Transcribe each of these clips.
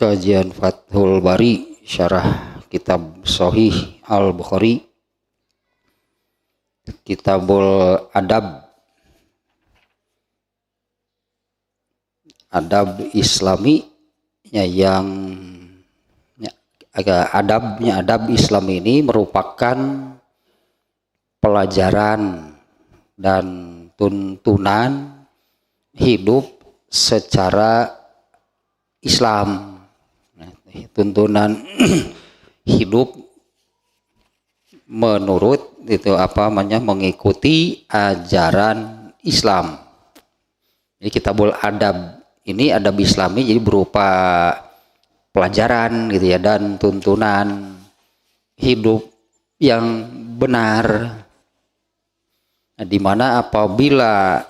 Kajian Fathul Bari Syarah Kitab Sahih Al-Bukhari, Kitabul Adab, Adab Islami yang adab Islam ini merupakan pelajaran dan tuntunan hidup secara Islam. Tuntunan hidup menurut mengikuti ajaran Islam. Jadi Kitabul Adab ini adab Islami, jadi berupa pelajaran gitu ya, dan tuntunan hidup yang benar. Nah, dimana apabila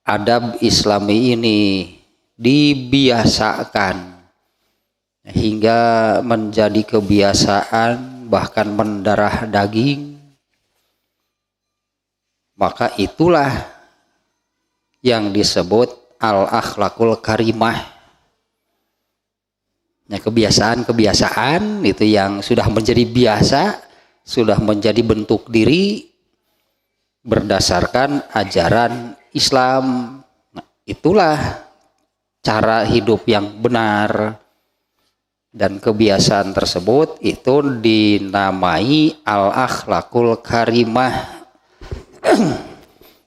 adab Islami ini dibiasakan hingga menjadi kebiasaan, bahkan mendarah daging, maka itulah yang disebut al-akhlakul karimah. Nah, kebiasaan-kebiasaan itu yang sudah menjadi biasa, sudah menjadi bentuk diri berdasarkan ajaran Islam. Nah, itulah cara hidup yang benar. Dan kebiasaan tersebut itu dinamai al-akhlakul karimah.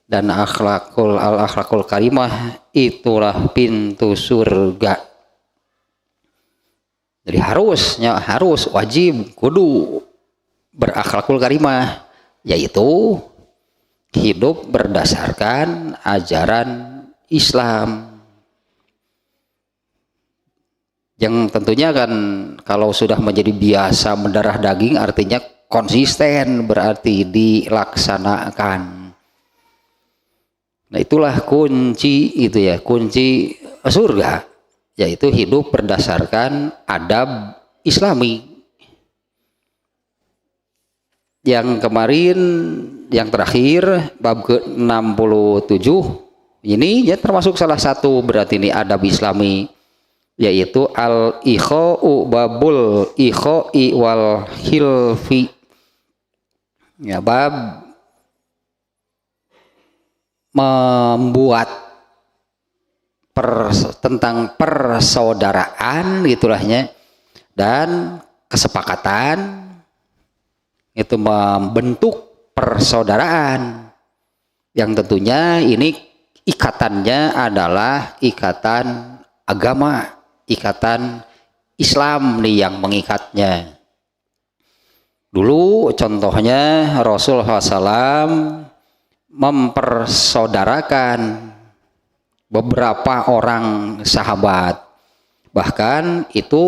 Dan al-akhlakul karimah itulah pintu surga. Jadi harus wajib kudu berakhlakul karimah, yaitu hidup berdasarkan ajaran Islam. Yang tentunya kan kalau sudah menjadi biasa mendarah daging artinya konsisten, berarti dilaksanakan. Nah, itulah kunci kunci surga, yaitu hidup berdasarkan adab Islami. Yang kemarin, yang terakhir bab ke-67 ini ya termasuk salah satu berarti ini adab Islami, yaitu al-ikha'u, babul ikha'i wal hilfi. Ya, bab membuat tentang persaudaraan gitulahnya, dan kesepakatan itu membentuk persaudaraan yang tentunya ini ikatannya adalah ikatan agama, ikatan Islam nih yang mengikatnya. Dulu contohnya Rasulullah SAW mempersaudarakan beberapa orang sahabat. Bahkan itu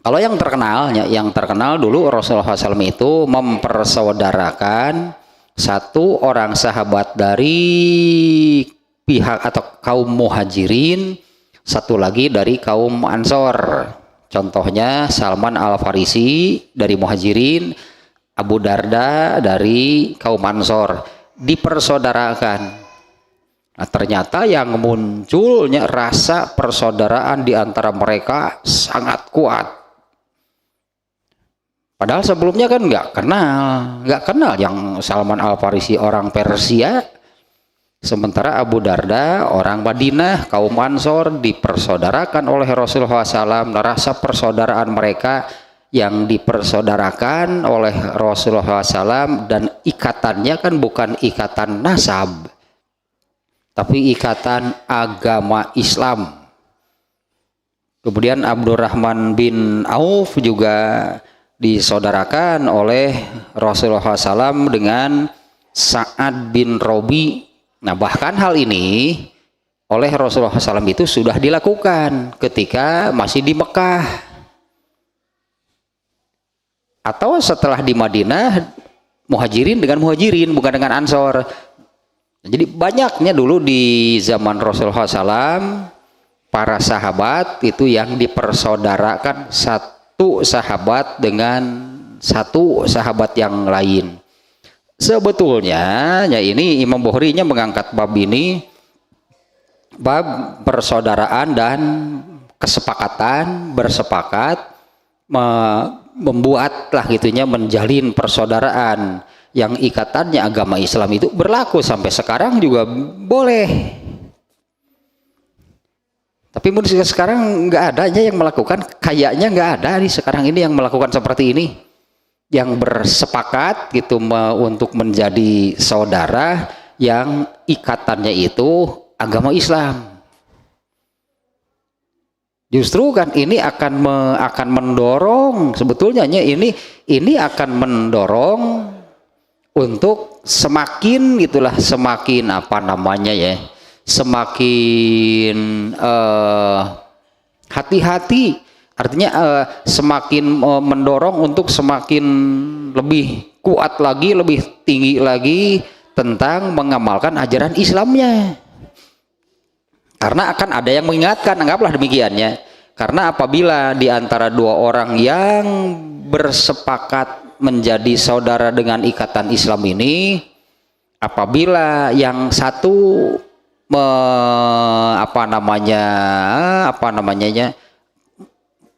kalau yang terkenal dulu Rasulullah SAW itu mempersaudarakan satu orang sahabat dari pihak atau kaum muhajirin, satu lagi dari kaum ansor. Contohnya Salman Al-Farisi dari muhajirin, Abu Darda dari kaum ansor, dipersaudarakan. Nah, ternyata yang munculnya rasa persaudaraan di antara mereka sangat kuat. Padahal sebelumnya kan nggak kenal yang Salman Al-Farisi orang Persia, sementara Abu Darda orang Madinah, kaum Ansor, dipersaudarakan oleh Rasulullah SAW. Rasa persaudaraan mereka yang dipersaudarakan oleh Rasulullah SAW, dan ikatannya kan bukan ikatan nasab, tapi ikatan agama Islam. Kemudian Abdurrahman bin Auf juga disaudarakan oleh Rasulullah SAW dengan Sa'ad bin Robi. Nah, bahkan hal ini oleh Rasulullah SAW itu sudah dilakukan ketika masih di Mekah atau setelah di Madinah, muhajirin dengan muhajirin, bukan dengan ansor. Jadi banyaknya dulu di zaman Rasulullah SAW para sahabat itu yang dipersaudarakan satu sahabat dengan satu sahabat yang lain. Sebetulnya ya ini Imam Bukhari-nya mengangkat bab ini, bab persaudaraan dan kesepakatan, bersepakat membuatlah gitunya, menjalin persaudaraan yang ikatannya agama Islam itu berlaku sampai sekarang juga boleh. Tapi menurut saya sekarang nggak ada aja yang melakukan, kayaknya nggak ada nih sekarang ini yang melakukan seperti ini, yang bersepakat gitu untuk menjadi saudara yang ikatannya itu agama Islam. Justru kan ini akan mendorong sebetulnya ini akan mendorong untuk semakin gitulah, semakin apa namanya ya, semakin hati-hati, artinya semakin mendorong untuk semakin lebih kuat lagi, lebih tinggi lagi tentang mengamalkan ajaran Islamnya. Karena akan ada yang mengingatkan, anggaplah demikiannya. Karena apabila di antara dua orang yang bersepakat menjadi saudara dengan ikatan Islam ini, apabila yang satu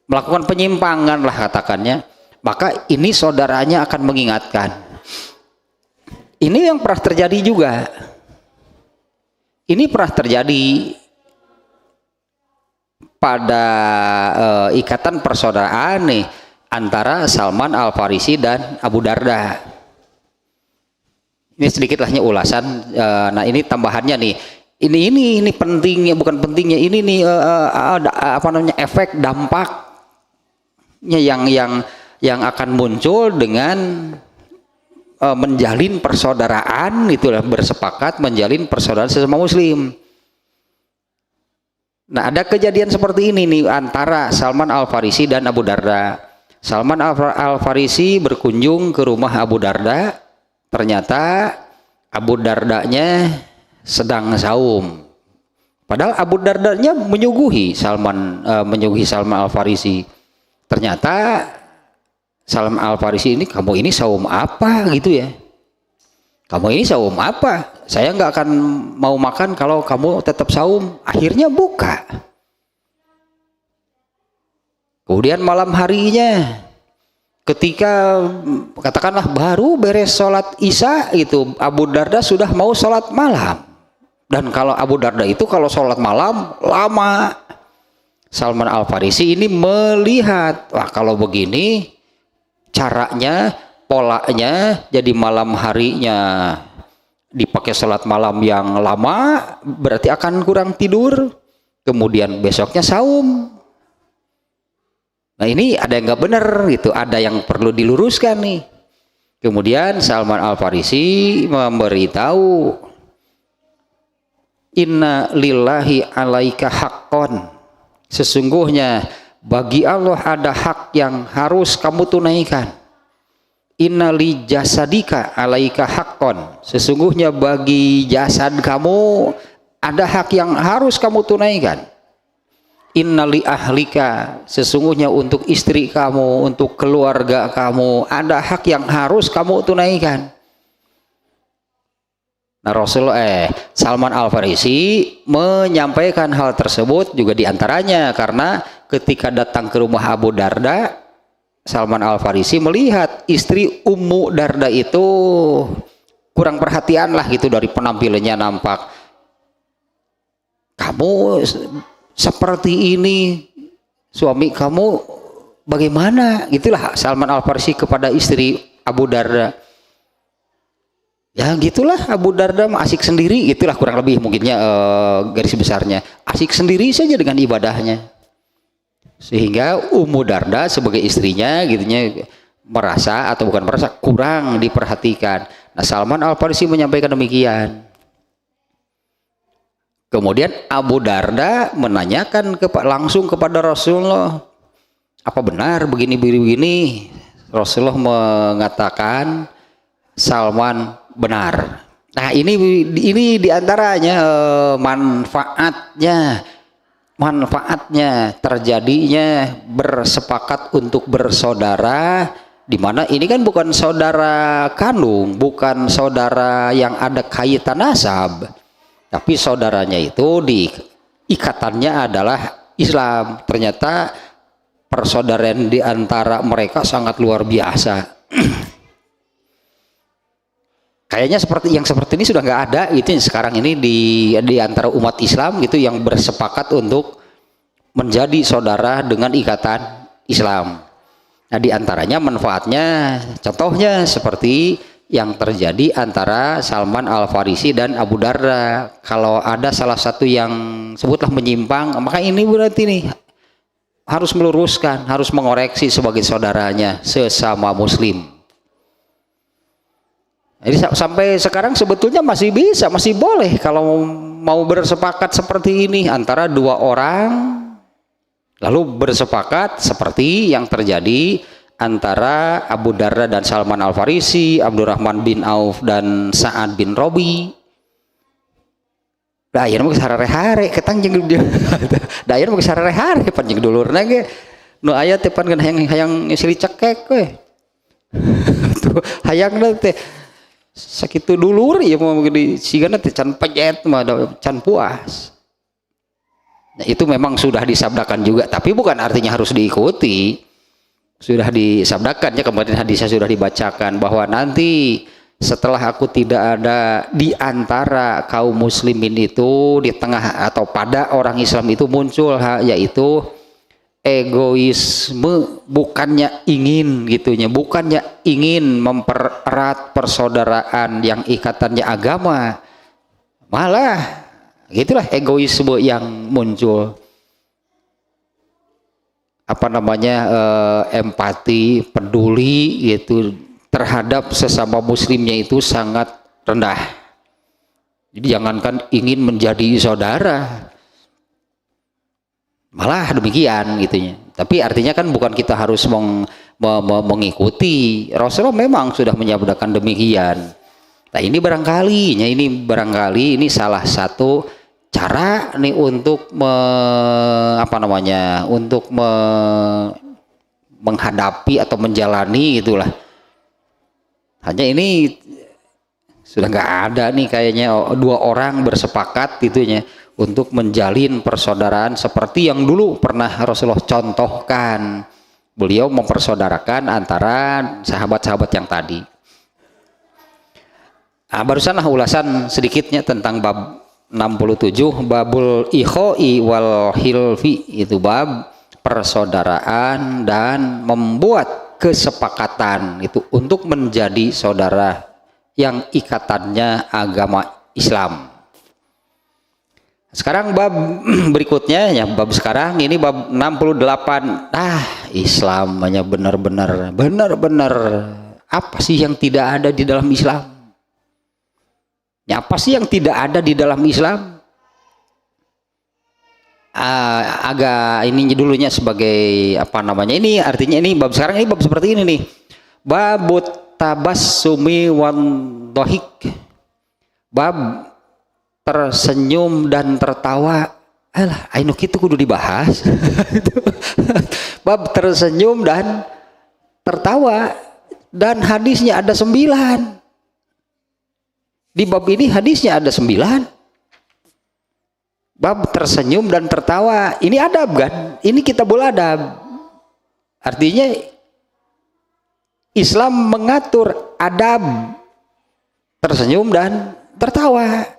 melakukan penyimpangan lah katakannya, maka ini saudaranya akan mengingatkan. Ini yang pernah terjadi juga. Ini pernah terjadi pada ikatan persaudaraan nih antara Salman Al Farisi dan Abu Darda. Ini sedikit lahnya ulasan. Nah ini tambahannya nih. Ini pentingnya, bukan pentingnya, ini nih efek dampaknya yang akan muncul dengan menjalin persaudaraan, itulah bersepakat menjalin persaudaraan sesama Muslim. Nah ada kejadian seperti ini nih antara Salman Al Farisi dan Abu Darda. Salman Al Farisi berkunjung ke rumah Abu Darda, ternyata Abu Dardanya sedang saum. Padahal Abu Dardanya menyuguhi Salman Al Farisi. Ternyata Salman Al Farisi ini, kamu ini saum apa gitu ya? Kamu ini saum apa? Saya nggak akan mau makan kalau kamu tetap saum. Akhirnya buka. Kemudian malam harinya, ketika katakanlah baru beres sholat Isya itu, Abu Darda sudah mau sholat malam. Dan kalau Abu Darda itu kalau sholat malam lama. Salman Al Farisi ini melihat, wah kalau begini caranya, polanya, jadi malam harinya dipakai sholat malam yang lama, berarti akan kurang tidur, kemudian besoknya saum. Nah ini ada yang nggak benar gitu, ada yang perlu diluruskan nih. Kemudian Salman Al Farisi memberitahu, inna lillahi alaika haqqon, sesungguhnya bagi Allah ada hak yang harus kamu tunaikan. Inna li jasadika alaika haqqon, sesungguhnya bagi jasad kamu ada hak yang harus kamu tunaikan. Inna li ahlika, sesungguhnya untuk istri kamu, untuk keluarga kamu ada hak yang harus kamu tunaikan. Nah Salman Al Farisi menyampaikan hal tersebut juga diantaranya karena ketika datang ke rumah Abu Darda, Salman Al Farisi melihat istri Ummu Darda itu kurang perhatian lah gitu, dari penampilannya nampak, kamu seperti ini, suami kamu bagaimana, gitulah Salman Al Farisi kepada istri Abu Darda. Ya gitulah, Abu Darda asik sendiri, gitulah kurang lebih mungkinnya garis besarnya, asik sendiri saja dengan ibadahnya. Sehingga Ummu Darda sebagai istrinya gitunya merasa, atau bukan merasa, kurang diperhatikan. Nah Salman Al Farisi menyampaikan demikian. Kemudian Abu Darda menanyakan langsung kepada Rasulullah, apa benar begini? Rasulullah mengatakan Salman benar. Nah ini diantaranya manfaatnya terjadinya bersepakat untuk bersaudara, di mana ini kan bukan saudara kandung, bukan saudara yang ada kaitan nasab, tapi saudaranya itu ikatannya adalah Islam. Ternyata persaudaraan di antara mereka sangat luar biasa. Kayaknya seperti ini sudah nggak ada gitu sekarang ini di antara umat Islam gitu yang bersepakat untuk menjadi saudara dengan ikatan Islam. Nah, di antaranya manfaatnya, contohnya seperti yang terjadi antara Salman Al Farisi dan Abu Darda. Kalau ada salah satu yang sebutlah menyimpang, maka ini berarti nih harus meluruskan, harus mengoreksi sebagai saudaranya sesama Muslim. Jadi sampai sekarang sebetulnya masih bisa, masih boleh kalau mau bersepakat seperti ini antara dua orang, lalu bersepakat seperti yang terjadi antara Abu Darda dan Salman Al Farisi, Abdurrahman bin Auf dan Sa'ad bin Robi. Da ayeuna mah sarare-hare ketang jeung dia. Da ayeuna mah sarare-hare panjang dulurna ge nu aya teh pan hayang silih cekek we. Tuh hayangna teh sakitu dulur ya mau di sigana teh can pejet mah can puas. Nah, itu memang sudah disabdakan juga, tapi bukan artinya harus diikuti. Sudah disabdakan ya, kemarin hadisnya sudah dibacakan bahwa nanti setelah aku tidak ada di antara kaum muslimin itu, di tengah atau pada orang Islam itu muncul yaitu egoisme, bukannya ingin gitunya, bukannya ingin mempererat persaudaraan yang ikatannya agama, malah gitulah egoisme yang muncul. Apa namanya, empati, peduli gitu terhadap sesama muslimnya itu sangat rendah. Jadi jangankan ingin menjadi saudara, malah demikian gitunya. Tapi artinya kan bukan kita harus mengikuti. Rasulullah memang sudah menyabdakan demikian. Nah, ini barangkali ini salah satu cara nih untuk menghadapi atau menjalani itulah. Hanya ini sudah nggak ada nih kayaknya dua orang bersepakat gitunya untuk menjalin persaudaraan seperti yang dulu pernah Rasulullah contohkan. Beliau mempersaudarakan antara sahabat-sahabat yang tadi. Nah, barusanlah ulasan sedikitnya tentang bab 67, babul ikhoi wal hilfi, itu bab persaudaraan dan membuat kesepakatan itu untuk menjadi saudara yang ikatannya agama Islam. Sekarang bab berikutnya ya, bab sekarang ini bab 68. Islam hanya benar-benar apa sih yang tidak ada di dalam Islam? Ya, apa sih yang tidak ada di dalam Islam? Agak ini dulunya sebagai apa namanya, ini artinya ini bab sekarang ini bab seperti ini nih, babut tabassumi wan dhahik, bab tersenyum dan tertawa. Alah, anu kitu kudu dibahas. Bab tersenyum dan tertawa, dan hadisnya ada 9. Di bab ini hadisnya ada 9. Bab tersenyum dan tertawa, ini adab kan? Ini kitabul adab. Artinya Islam mengatur adab tersenyum dan tertawa.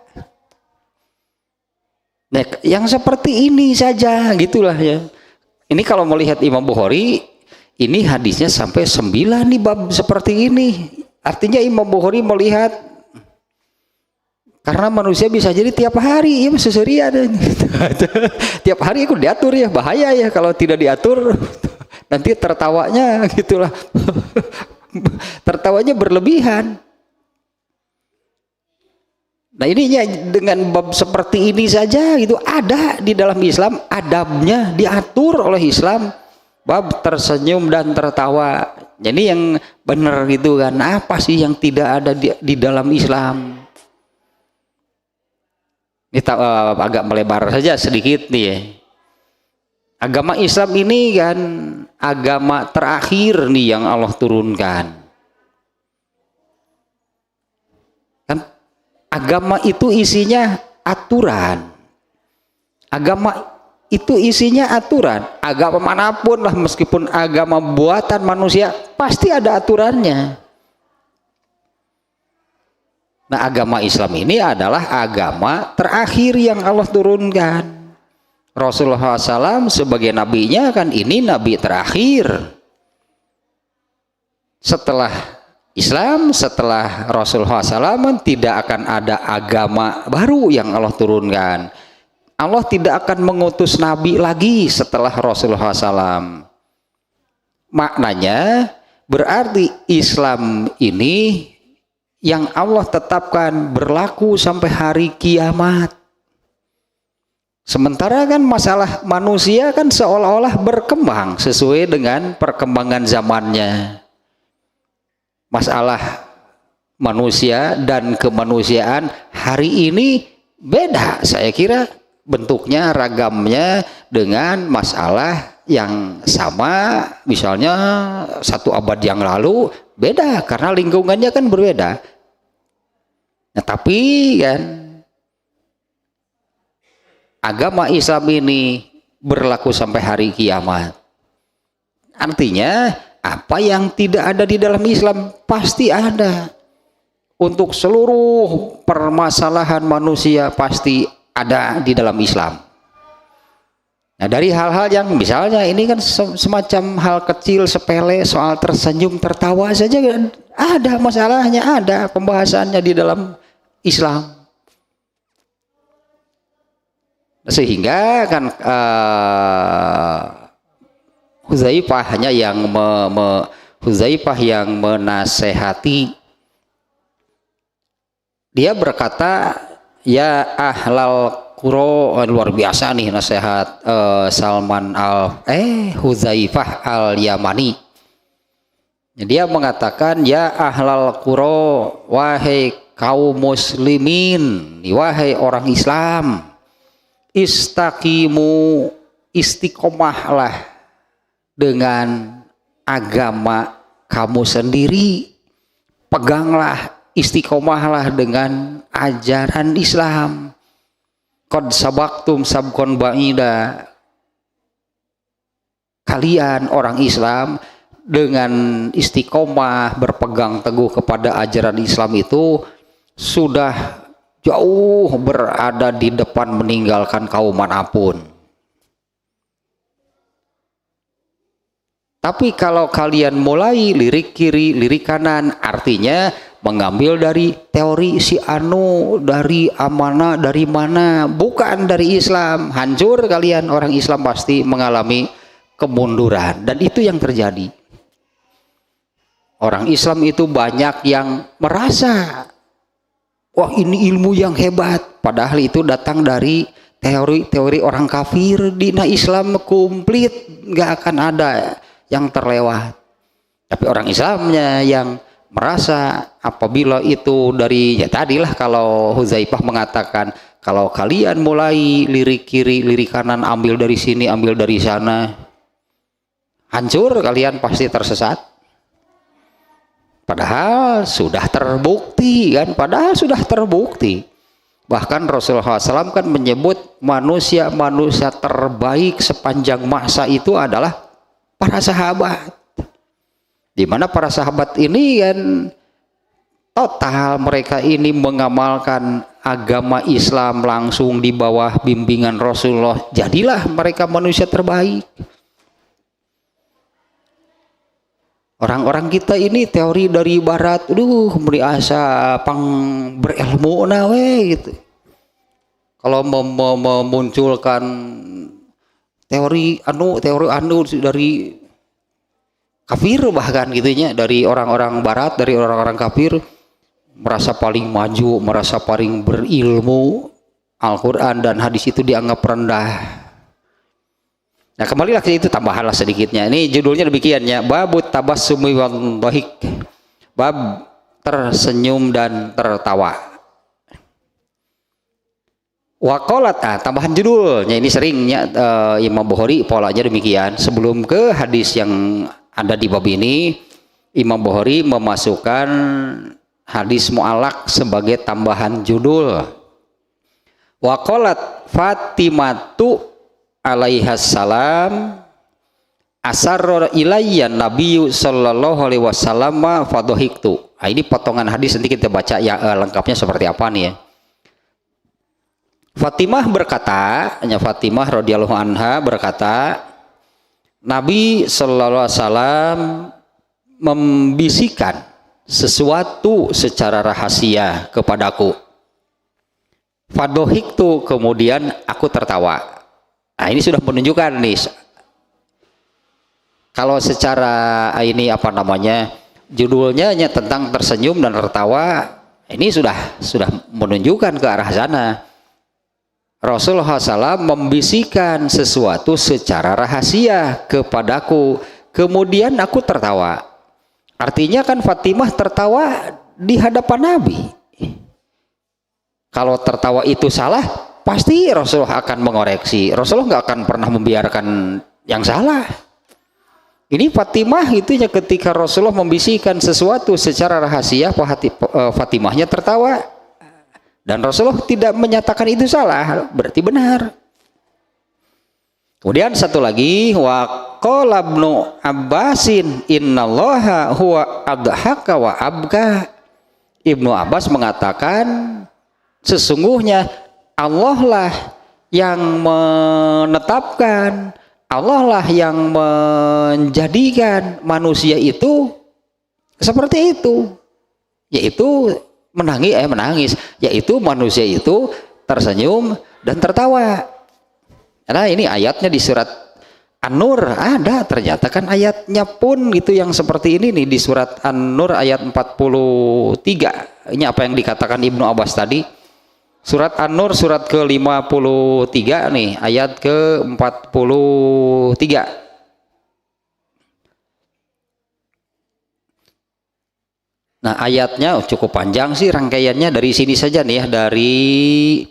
Nah, yang seperti ini saja gitulah ya. Ini kalau melihat Imam Bukhari, ini hadisnya sampai 9 nih bab seperti ini. Artinya Imam Bukhari melihat, karena manusia bisa jadi tiap hari, ya seserian. Tiap hari itu diatur ya, bahaya ya kalau tidak diatur. Nanti tertawanya gitulah. Tertawanya berlebihan. Nah, ininya dengan bab seperti ini saja gitu ada di dalam Islam, adabnya diatur oleh Islam, bab tersenyum dan tertawa. Jadi yang benar gitu kan, apa sih yang tidak ada di dalam Islam? Kita agak melebar saja sedikit nih ya. Agama Islam ini kan agama terakhir nih yang Allah turunkan. Kan agama itu isinya aturan. Agama itu isinya aturan. Agama manapun lah, meskipun agama buatan manusia, pasti ada aturannya. Nah, agama Islam ini adalah agama terakhir yang Allah turunkan. Rasulullah SAW sebagai nabinya kan ini nabi terakhir. Setelah Islam, setelah Rasulullah SAW tidak akan ada agama baru yang Allah turunkan. Allah tidak akan mengutus nabi lagi setelah Rasulullah SAW. Maknanya berarti Islam ini yang Allah tetapkan berlaku sampai hari kiamat. Sementara kan masalah manusia kan seolah-olah berkembang sesuai dengan perkembangan zamannya. Masalah manusia dan kemanusiaan hari ini beda, saya kira bentuknya, ragamnya dengan masalah yang sama, misalnya 1 abad yang lalu beda karena lingkungannya kan berbeda. Nah, tapi kan agama Islam ini berlaku sampai hari kiamat. Artinya apa yang tidak ada di dalam Islam pasti ada. Untuk seluruh permasalahan manusia pasti ada di dalam Islam. Nah, dari hal-hal yang misalnya ini kan semacam hal kecil sepele, soal tersenyum tertawa saja kan ada masalahnya, ada pembahasannya di dalam Islam. Sehingga kan Hudzaifah yang menasehati, dia berkata, ya ahlal qura, luar biasa nih nasihat Hudzaifah al-Yamani. Dia mengatakan, ya ahlal qura, wahai kaum muslimin, wahai orang Islam, istaqimu, istiqomahlah dengan agama kamu sendiri, peganglah, istiqomahlah dengan ajaran Islam. Qad sabaqtum sabqan ba'ida, kalian orang Islam dengan istiqomah berpegang teguh kepada ajaran Islam itu sudah jauh berada di depan meninggalkan kaum manapun. Tapi kalau kalian mulai lirik kiri, lirik kanan, artinya mengambil dari teori si anu, dari amanah, dari mana, bukan dari Islam, hancur kalian. Orang Islam pasti mengalami kemunduran, dan itu yang terjadi. Orang Islam itu banyak yang merasa, wah ini ilmu yang hebat, padahal itu datang dari teori-teori orang kafir. Dina Islam komplit, nggak akan ada yang terlewat. Tapi orang Islamnya yang merasa apabila itu dari, ya tadilah kalau Hudzaifah mengatakan, kalau kalian mulai lirik kiri, lirik kanan, ambil dari sini, ambil dari sana, hancur kalian, pasti tersesat. Padahal sudah terbukti kan, bahkan Rasulullah SAW kan menyebut manusia-manusia terbaik sepanjang masa itu adalah para sahabat. Di mana para sahabat ini kan total mereka ini mengamalkan agama Islam langsung di bawah bimbingan Rasulullah. Jadilah mereka manusia terbaik. Orang-orang kita ini teori dari barat, merasa pang berilmu nawe gitu. Kalau memunculkan teori anu dari kafir bahkan gitunya, dari orang-orang barat, dari orang-orang kafir, merasa paling maju, merasa paling berilmu, Al-Quran dan hadis itu dianggap rendah. Nah, kembali lagi itu, tambahanlah sedikitnya. Ini judulnya demikian ya, babut tabassumi wal dhahik, bab tersenyum dan tertawa. Waqalat, tambahan judulnya ini seringnya Imam Bukhari polanya demikian. Sebelum ke hadis yang ada di bab ini, Imam Bukhari memasukkan hadis mu'allaq sebagai tambahan judul. Waqalat Fatimatu alaihassalam asarra ilayya nabiyyu sallallahu alaihi wasallam fadhahiktu. Nah, ini potongan hadis, nanti kita baca ya lengkapnya seperti apa nih ya. Fatimah berkata, Fatimah radhiyallahu anha berkata, Nabi sallallahu alaihi wasallam membisikkan sesuatu secara rahasia kepadaku. Fadhahiktu, kemudian aku tertawa. Nah, ini sudah menunjukkan nih, kalau secara ini apa namanya, judulnya hanya tentang tersenyum dan tertawa, ini sudah menunjukkan ke arah sana. Rasulullah SAW membisikkan sesuatu secara rahasia kepadaku, kemudian aku tertawa. Artinya kan Fatimah tertawa di hadapan Nabi. Kalau tertawa itu salah, pasti Rasulullah akan mengoreksi. Rasulullah nggak akan pernah membiarkan yang salah. Ini Fatimah itu ya, ketika Rasulullah membisikkan sesuatu secara rahasia, Fatimahnya tertawa. Dan Rasulullah tidak menyatakan itu salah, berarti benar. Kemudian satu lagi, wa qala Ibnu Abbasin innallaha huwa adhaka wa abka. Ibnu Abbas mengatakan, sesungguhnya Allah lah yang menetapkan, Allah lah yang menjadikan manusia itu seperti itu, yaitu menangis, yaitu manusia itu tersenyum dan tertawa. Nah, ini ayatnya di surat An-Nur ada, ternyata kan ayatnya pun itu yang seperti ini nih di surat An-Nur ayat 43. Ini apa yang dikatakan Ibnu Abbas tadi. Surat An-Nur surat ke-53 nih, ayat ke-43. Nah, ayatnya cukup panjang sih rangkaiannya, dari sini saja nih ya, dari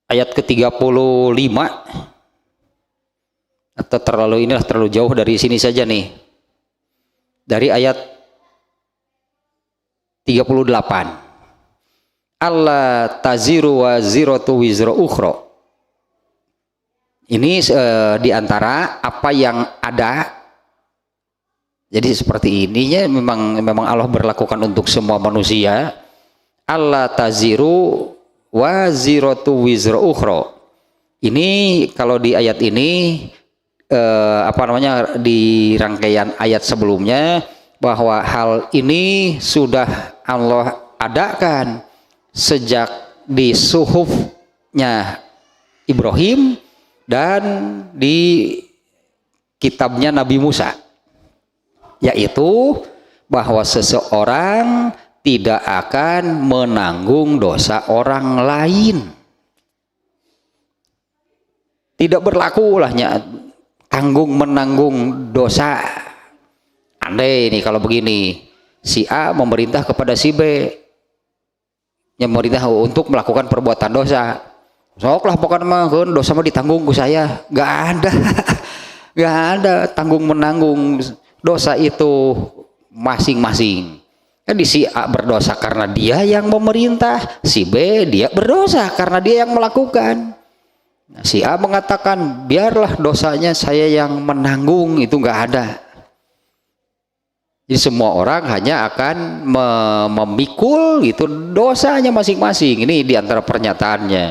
ayat ke-35 atau terlalu jauh, dari sini saja nih. Dari ayat 38. Allah taziru wa ziratu wizra ukhra. Ini diantara apa yang ada. Jadi seperti ininya memang Allah berlakukan untuk semua manusia. Allah taziru wa ziratu wizra ukhra. Ini kalau di ayat ini di rangkaian ayat sebelumnya, bahwa hal ini sudah Allah adakan sejak di suhufnya Ibrahim dan di kitabnya Nabi Musa, yaitu bahwa seseorang tidak akan menanggung dosa orang lain. Tidak berlaku lahnya tanggung menanggung dosa. Andai ini kalau begini, si A memerintah kepada si B yang memerintah untuk melakukan perbuatan dosa. Soklah pokoknya dosa mah ditanggung ku saya. Gak ada. Gak ada tanggung menanggung dosa itu masing-masing. Jadi si A berdosa karena dia yang memerintah, si B dia berdosa karena dia yang melakukan. Nah, si A mengatakan biarlah dosanya saya yang menanggung, itu nggak ada. Jadi semua orang hanya akan memikul itu dosanya masing-masing. Ini diantara pernyataannya.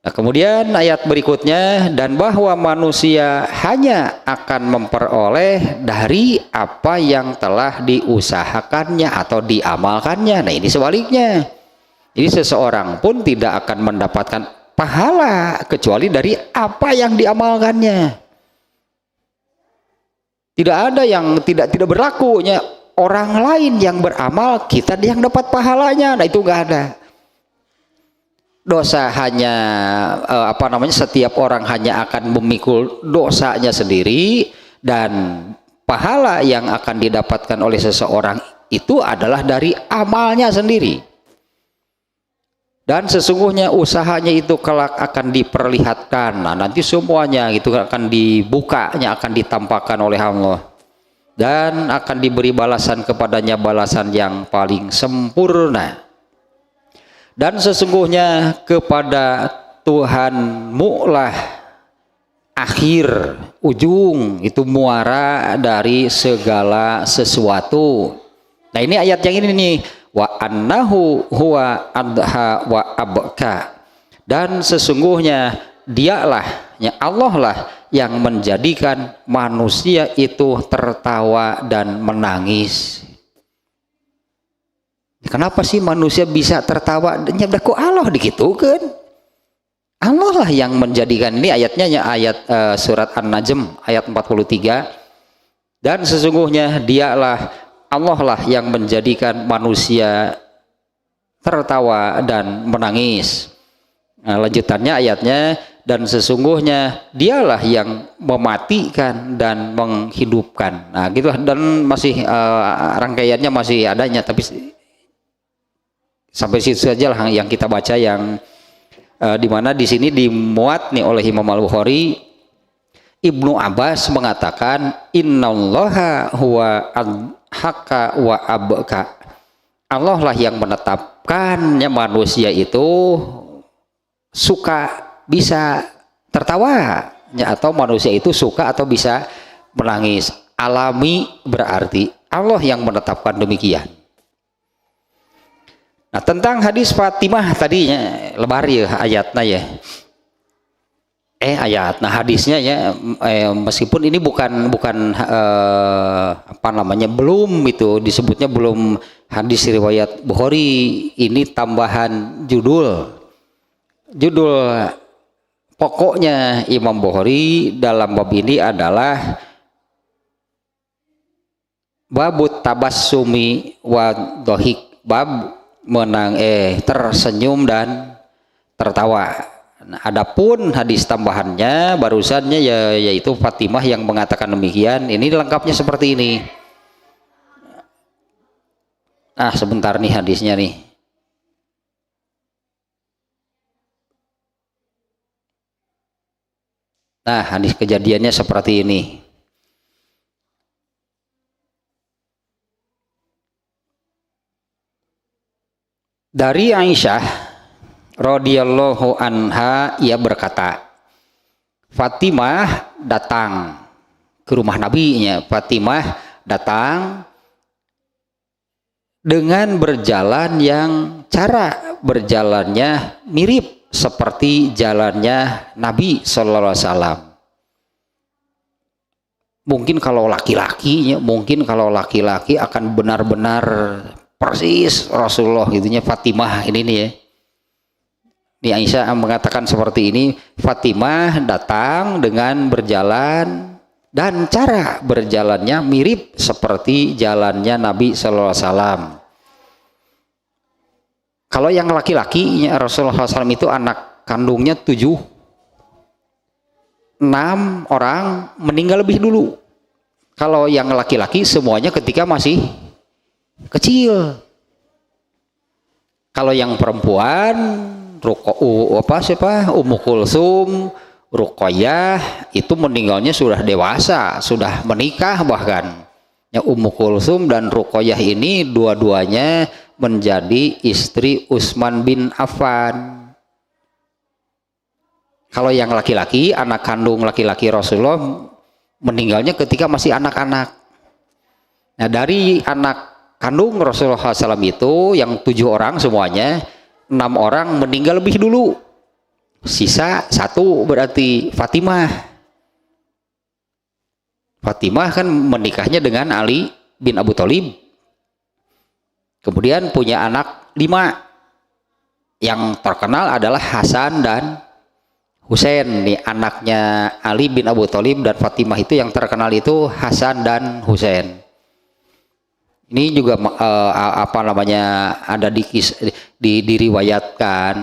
Nah, kemudian ayat berikutnya, dan bahwa manusia hanya akan memperoleh dari apa yang telah diusahakannya atau diamalkannya. Nah, ini sebaliknya. Jadi seseorang pun tidak akan mendapatkan pahala kecuali dari apa yang diamalkannya. Tidak ada yang tidak berlakunya orang lain yang beramal kita yang dapat pahalanya. Nah, itu nggak ada. Dosa hanya setiap orang hanya akan memikul dosanya sendiri, dan pahala yang akan didapatkan oleh seseorang itu adalah dari amalnya sendiri. Dan sesungguhnya usahanya itu kelak akan diperlihatkan. Nah, nanti semuanya itu akan dibukanya, akan ditampakkan oleh Allah, dan akan diberi balasan kepadanya, balasan yang paling sempurna. Dan sesungguhnya kepada Tuhanmu lah akhir ujung itu muara dari segala sesuatu. Nah ini ayat yang ini nih, wa annahu huwa adha wa abka, dan sesungguhnya dialah, ya Allah lah yang menjadikan manusia itu tertawa dan menangis. Kenapa sih manusia bisa tertawa? Nyabda ku Allah dikitukan. Allah lah yang menjadikan. Ini ayatnya ya, ayat surat An-Najm ayat 43. Dan sesungguhnya dialah, Allah lah yang menjadikan manusia tertawa dan menangis. Nah, lanjutannya ayatnya, dan sesungguhnya dialah yang mematikan dan menghidupkan. Nah gitu, dan masih rangkaiannya masih adanya, tapi sampai situ saja lah yang kita baca, yang dimana di sini dimuat nih oleh Imam Al-Bukhari. Ibnu Abbas mengatakan innallaha huwa adhaka wa abka, Allah lah yang menetapkannya manusia itu suka bisa tertawa, atau manusia itu suka atau bisa menangis. Alami berarti Allah yang menetapkan demikian. Nah tentang hadis Fatimah tadinya lebar ya ayatnya ya, ayat. Nah hadisnya ya, meskipun ini bukan apa namanya, belum itu disebutnya belum hadis riwayat Bukhari, ini tambahan judul pokoknya Imam Bukhari dalam bab ini adalah babut tabassumi wa dohik, bab tersenyum dan tertawa. Nah, adapun hadis tambahannya barusannya yaitu Fatimah yang mengatakan demikian. Ini lengkapnya seperti ini. Sebentar nih hadisnya nih. Nah hadis kejadiannya seperti ini. Dari Aisyah radhiyallahu anha, ia berkata, Fatimah datang ke rumah Nabi-nya. Fatimah datang dengan berjalan yang cara berjalannya mirip seperti jalannya Nabi sallallahu alaihi wasallam. Mungkin kalau laki-laki akan benar-benar persis Rasulullah gitunya. Fatimah ini nih ya, ini Aisyah mengatakan seperti ini, Fatimah datang dengan berjalan dan cara berjalannya mirip seperti jalannya Nabi sallallahu alaihi wasallam. Kalau yang laki-laki Rasulullah SAW itu anak kandungnya 6 orang meninggal lebih dulu. Kalau yang laki-laki semuanya ketika masih kecil. Kalau yang perempuan Ummu Kulsum, Ruqayyah itu meninggalnya sudah dewasa, sudah menikah bahkan. Ya, Ummu Kulsum dan Ruqayyah ini dua-duanya menjadi istri Utsman bin Affan. Kalau yang laki-laki, anak kandung laki-laki Rasulullah meninggalnya ketika masih anak-anak. Nah dari anak kandung Rasulullah SAW itu yang 7 orang semuanya, 6 orang meninggal lebih dulu, sisa 1 berarti Fatimah. Fatimah kan menikahnya dengan Ali bin Abu Thalib, kemudian punya anak 5, yang terkenal adalah Hasan dan Husain. Nih anaknya Ali bin Abu Thalib dan Fatimah itu yang terkenal itu Hasan dan Husain. Ini juga ada diriwayatkan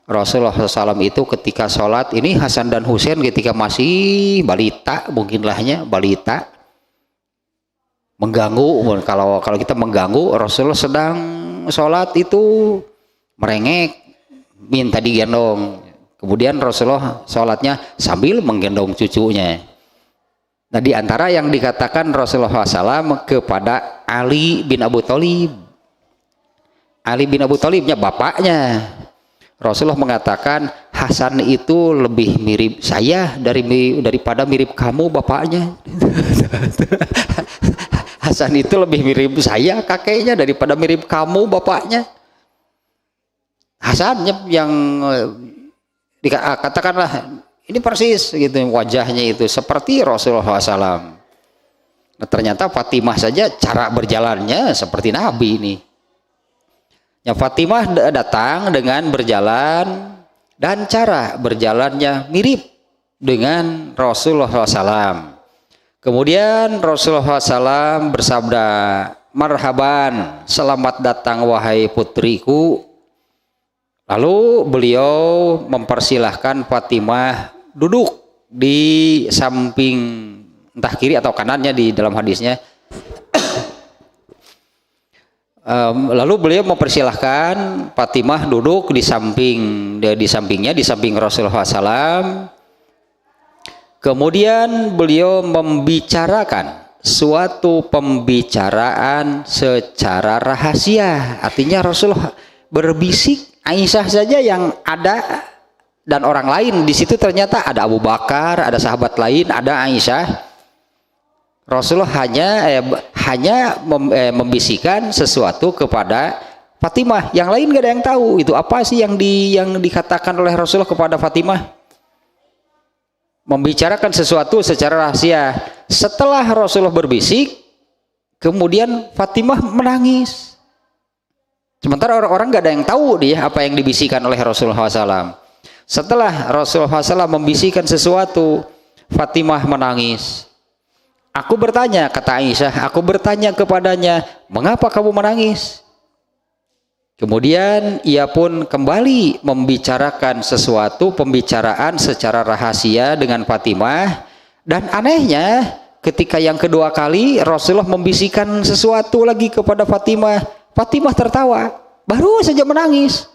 Rasulullah SAW itu ketika sholat ini Hasan dan Husain ketika masih balita, mungkin lahnya balita, mengganggu. Kalau kita mengganggu, Rasulullah sedang sholat itu merengek, minta digendong. Kemudian Rasulullah sholatnya sambil menggendong cucunya. Nah di antara yang dikatakan Rasulullah SAW kepada Ali bin Abu Thalib, Ali bin Abi Thalibnya bapaknya. Rasulullah mengatakan Hasan itu lebih mirip saya daripada mirip kamu bapaknya. Hasan itu lebih mirip saya kakeknya daripada mirip kamu bapaknya. Hasan yang katakanlah ini persis gitu wajahnya itu seperti Rasulullah SAW. Nah, ternyata Fatimah saja cara berjalannya seperti Nabi ini. Ya, Fatimah datang dengan berjalan dan cara berjalannya mirip dengan Rasulullah SAW. Kemudian Rasulullah SAW bersabda, marhaban, selamat datang wahai putriku. Lalu beliau mempersilahkan Fatimah duduk di samping entah kiri atau kanannya di dalam hadisnya. Lalu beliau mempersilahkan Fatimah duduk di samping Rasulullah SAW. Kemudian beliau membicarakan suatu pembicaraan secara rahasia. Artinya Rasulullah berbisik, Aisyah saja yang ada dan orang lain di situ ternyata ada Abu Bakar, ada sahabat lain, ada Aisyah. Rasulullah hanya membisikkan sesuatu kepada Fatimah. Yang lain gak ada yang tahu itu apa sih yang dikatakan oleh Rasulullah kepada Fatimah. Membicarakan sesuatu secara rahasia. Setelah Rasulullah berbisik, kemudian Fatimah menangis. Sementara orang-orang gak ada yang tahu dia apa yang dibisikkan oleh Rasulullah SAW. Setelah Rasulullah SAW membisikkan sesuatu, Fatimah menangis. Aku bertanya, kata Aisyah, aku bertanya kepadanya, mengapa kamu menangis? Kemudian ia pun kembali membicarakan sesuatu pembicaraan secara rahasia dengan Fatimah. Dan anehnya ketika yang kedua kali Rasulullah membisikkan sesuatu lagi kepada Fatimah, Fatimah tertawa, baru saja menangis.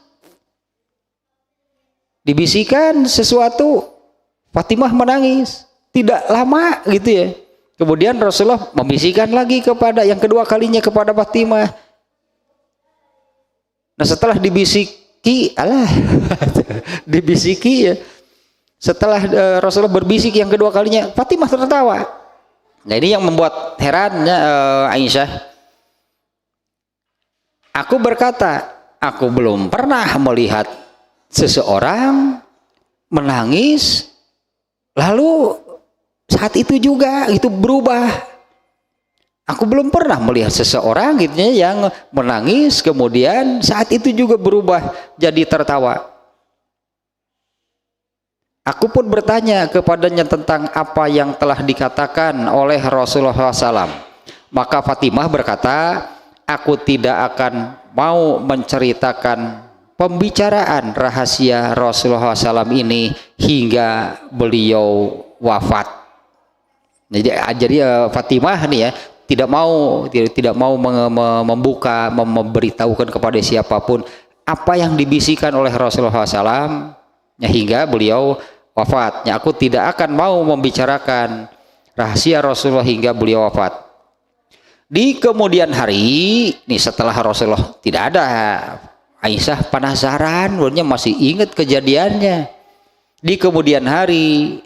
Dibisikkan sesuatu, Fatimah menangis. Tidak lama gitu ya. Kemudian Rasulullah membisikkan lagi kepada yang kedua kalinya kepada Fatimah. Nah setelah dibisiki, dibisiki ya. Setelah Rasulullah berbisik yang kedua kalinya, Fatimah tertawa. Nah ini yang membuat herannya Aisyah. Aku berkata, aku belum pernah melihat seseorang menangis lalu saat itu juga itu berubah. Aku belum pernah melihat seseorang gitu yang menangis kemudian saat itu juga berubah jadi tertawa. Aku pun bertanya kepadanya tentang apa yang telah dikatakan oleh Rasulullah SAW. Maka Fatimah berkata, aku tidak akan mau menceritakan pembicaraan rahasia Rasulullah SAW ini hingga beliau wafat. Jadi Fatimah nih ya tidak mau membuka, memberitahukan kepada siapapun apa yang dibisikkan oleh Rasulullah SAW hingga beliau wafatnya. Aku tidak akan mau membicarakan rahasia Rasulullah hingga beliau wafat. Di kemudian hari, nih setelah Rasulullah tidak ada, Aisyah penasaran, masih ingat kejadiannya. Di kemudian hari,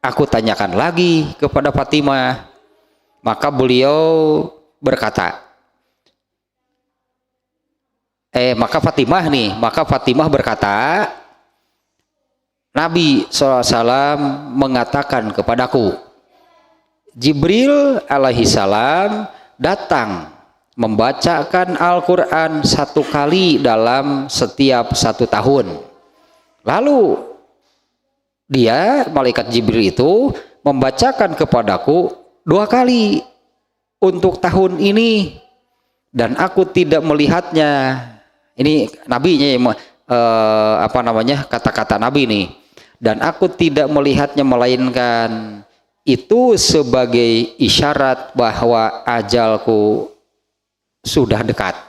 aku tanyakan lagi kepada Fatimah, maka beliau berkata, maka Fatimah berkata, Nabi SAW mengatakan kepadaku, Jibril alaihissalam datang membacakan Al-Quran 1 kali dalam setiap 1 tahun. Lalu dia, malaikat Jibril itu membacakan kepadaku 2 kali untuk tahun ini dan aku tidak melihatnya. Ini nabinya kata-kata nabi nih. Dan aku tidak melihatnya melainkan itu sebagai isyarat bahwa ajalku sudah dekat.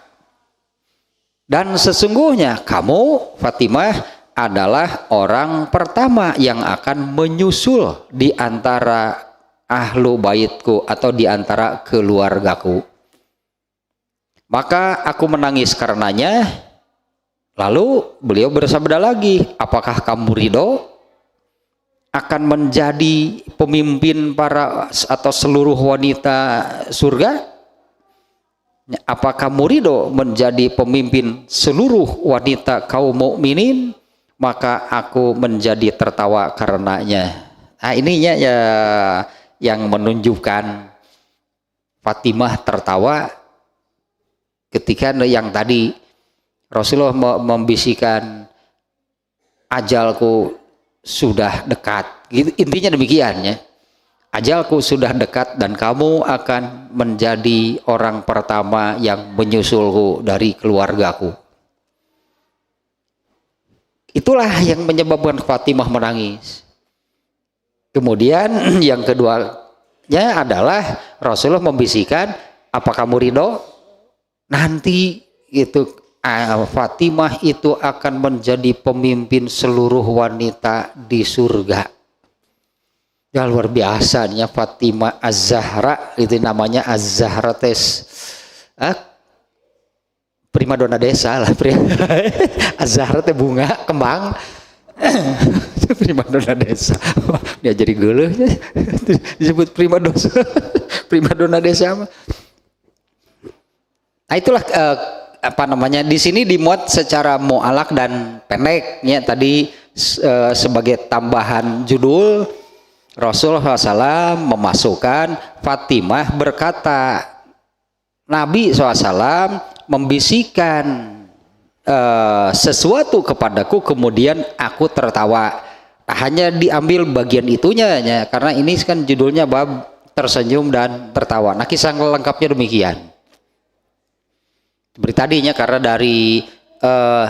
Dan sesungguhnya kamu Fatimah adalah orang pertama yang akan menyusul di antara ahlu baitku atau di antara keluargaku. Maka aku menangis karenanya. Lalu beliau bersabda lagi, apakah kamu ridho akan menjadi pemimpin para atau seluruh wanita surga? Apa kamu ridho menjadi pemimpin seluruh wanita kaum mukminin? Maka aku menjadi tertawa karenanya. Nah, ininya ya yang menunjukkan Fatimah tertawa ketika yang tadi Rasulullah membisikkan ajalku sudah dekat. Intinya demikian ya. Ajalku sudah dekat dan kamu akan menjadi orang pertama yang menyusulku dari keluargaku. Itulah yang menyebabkan Fatimah menangis. Kemudian yang keduanya adalah Rasulullah membisikkan, apa kamu ridho? Nanti itu Fatimah itu akan menjadi pemimpin seluruh wanita di surga. Ya luar biasa nih Fatimah Az-Zahra, itu namanya Az-Zahra tes primadona desa lah. Az-Zahra teh bunga kembang. Primadona desa. Dia jadi geuleuh disebut primadona desa. Nah itulah apa namanya, di sini dimuat secara mu'alak dan pendeknya tadi sebagai tambahan judul. Rasulullah SAW memasukkan Fatimah berkata, Nabi SAW membisikkan sesuatu kepadaku kemudian aku tertawa. Nah, hanya diambil bagian itunya ya, karena ini kan judulnya bab tersenyum dan tertawa. Nah kisah lengkapnya demikian. Seperti tadinya, karena dari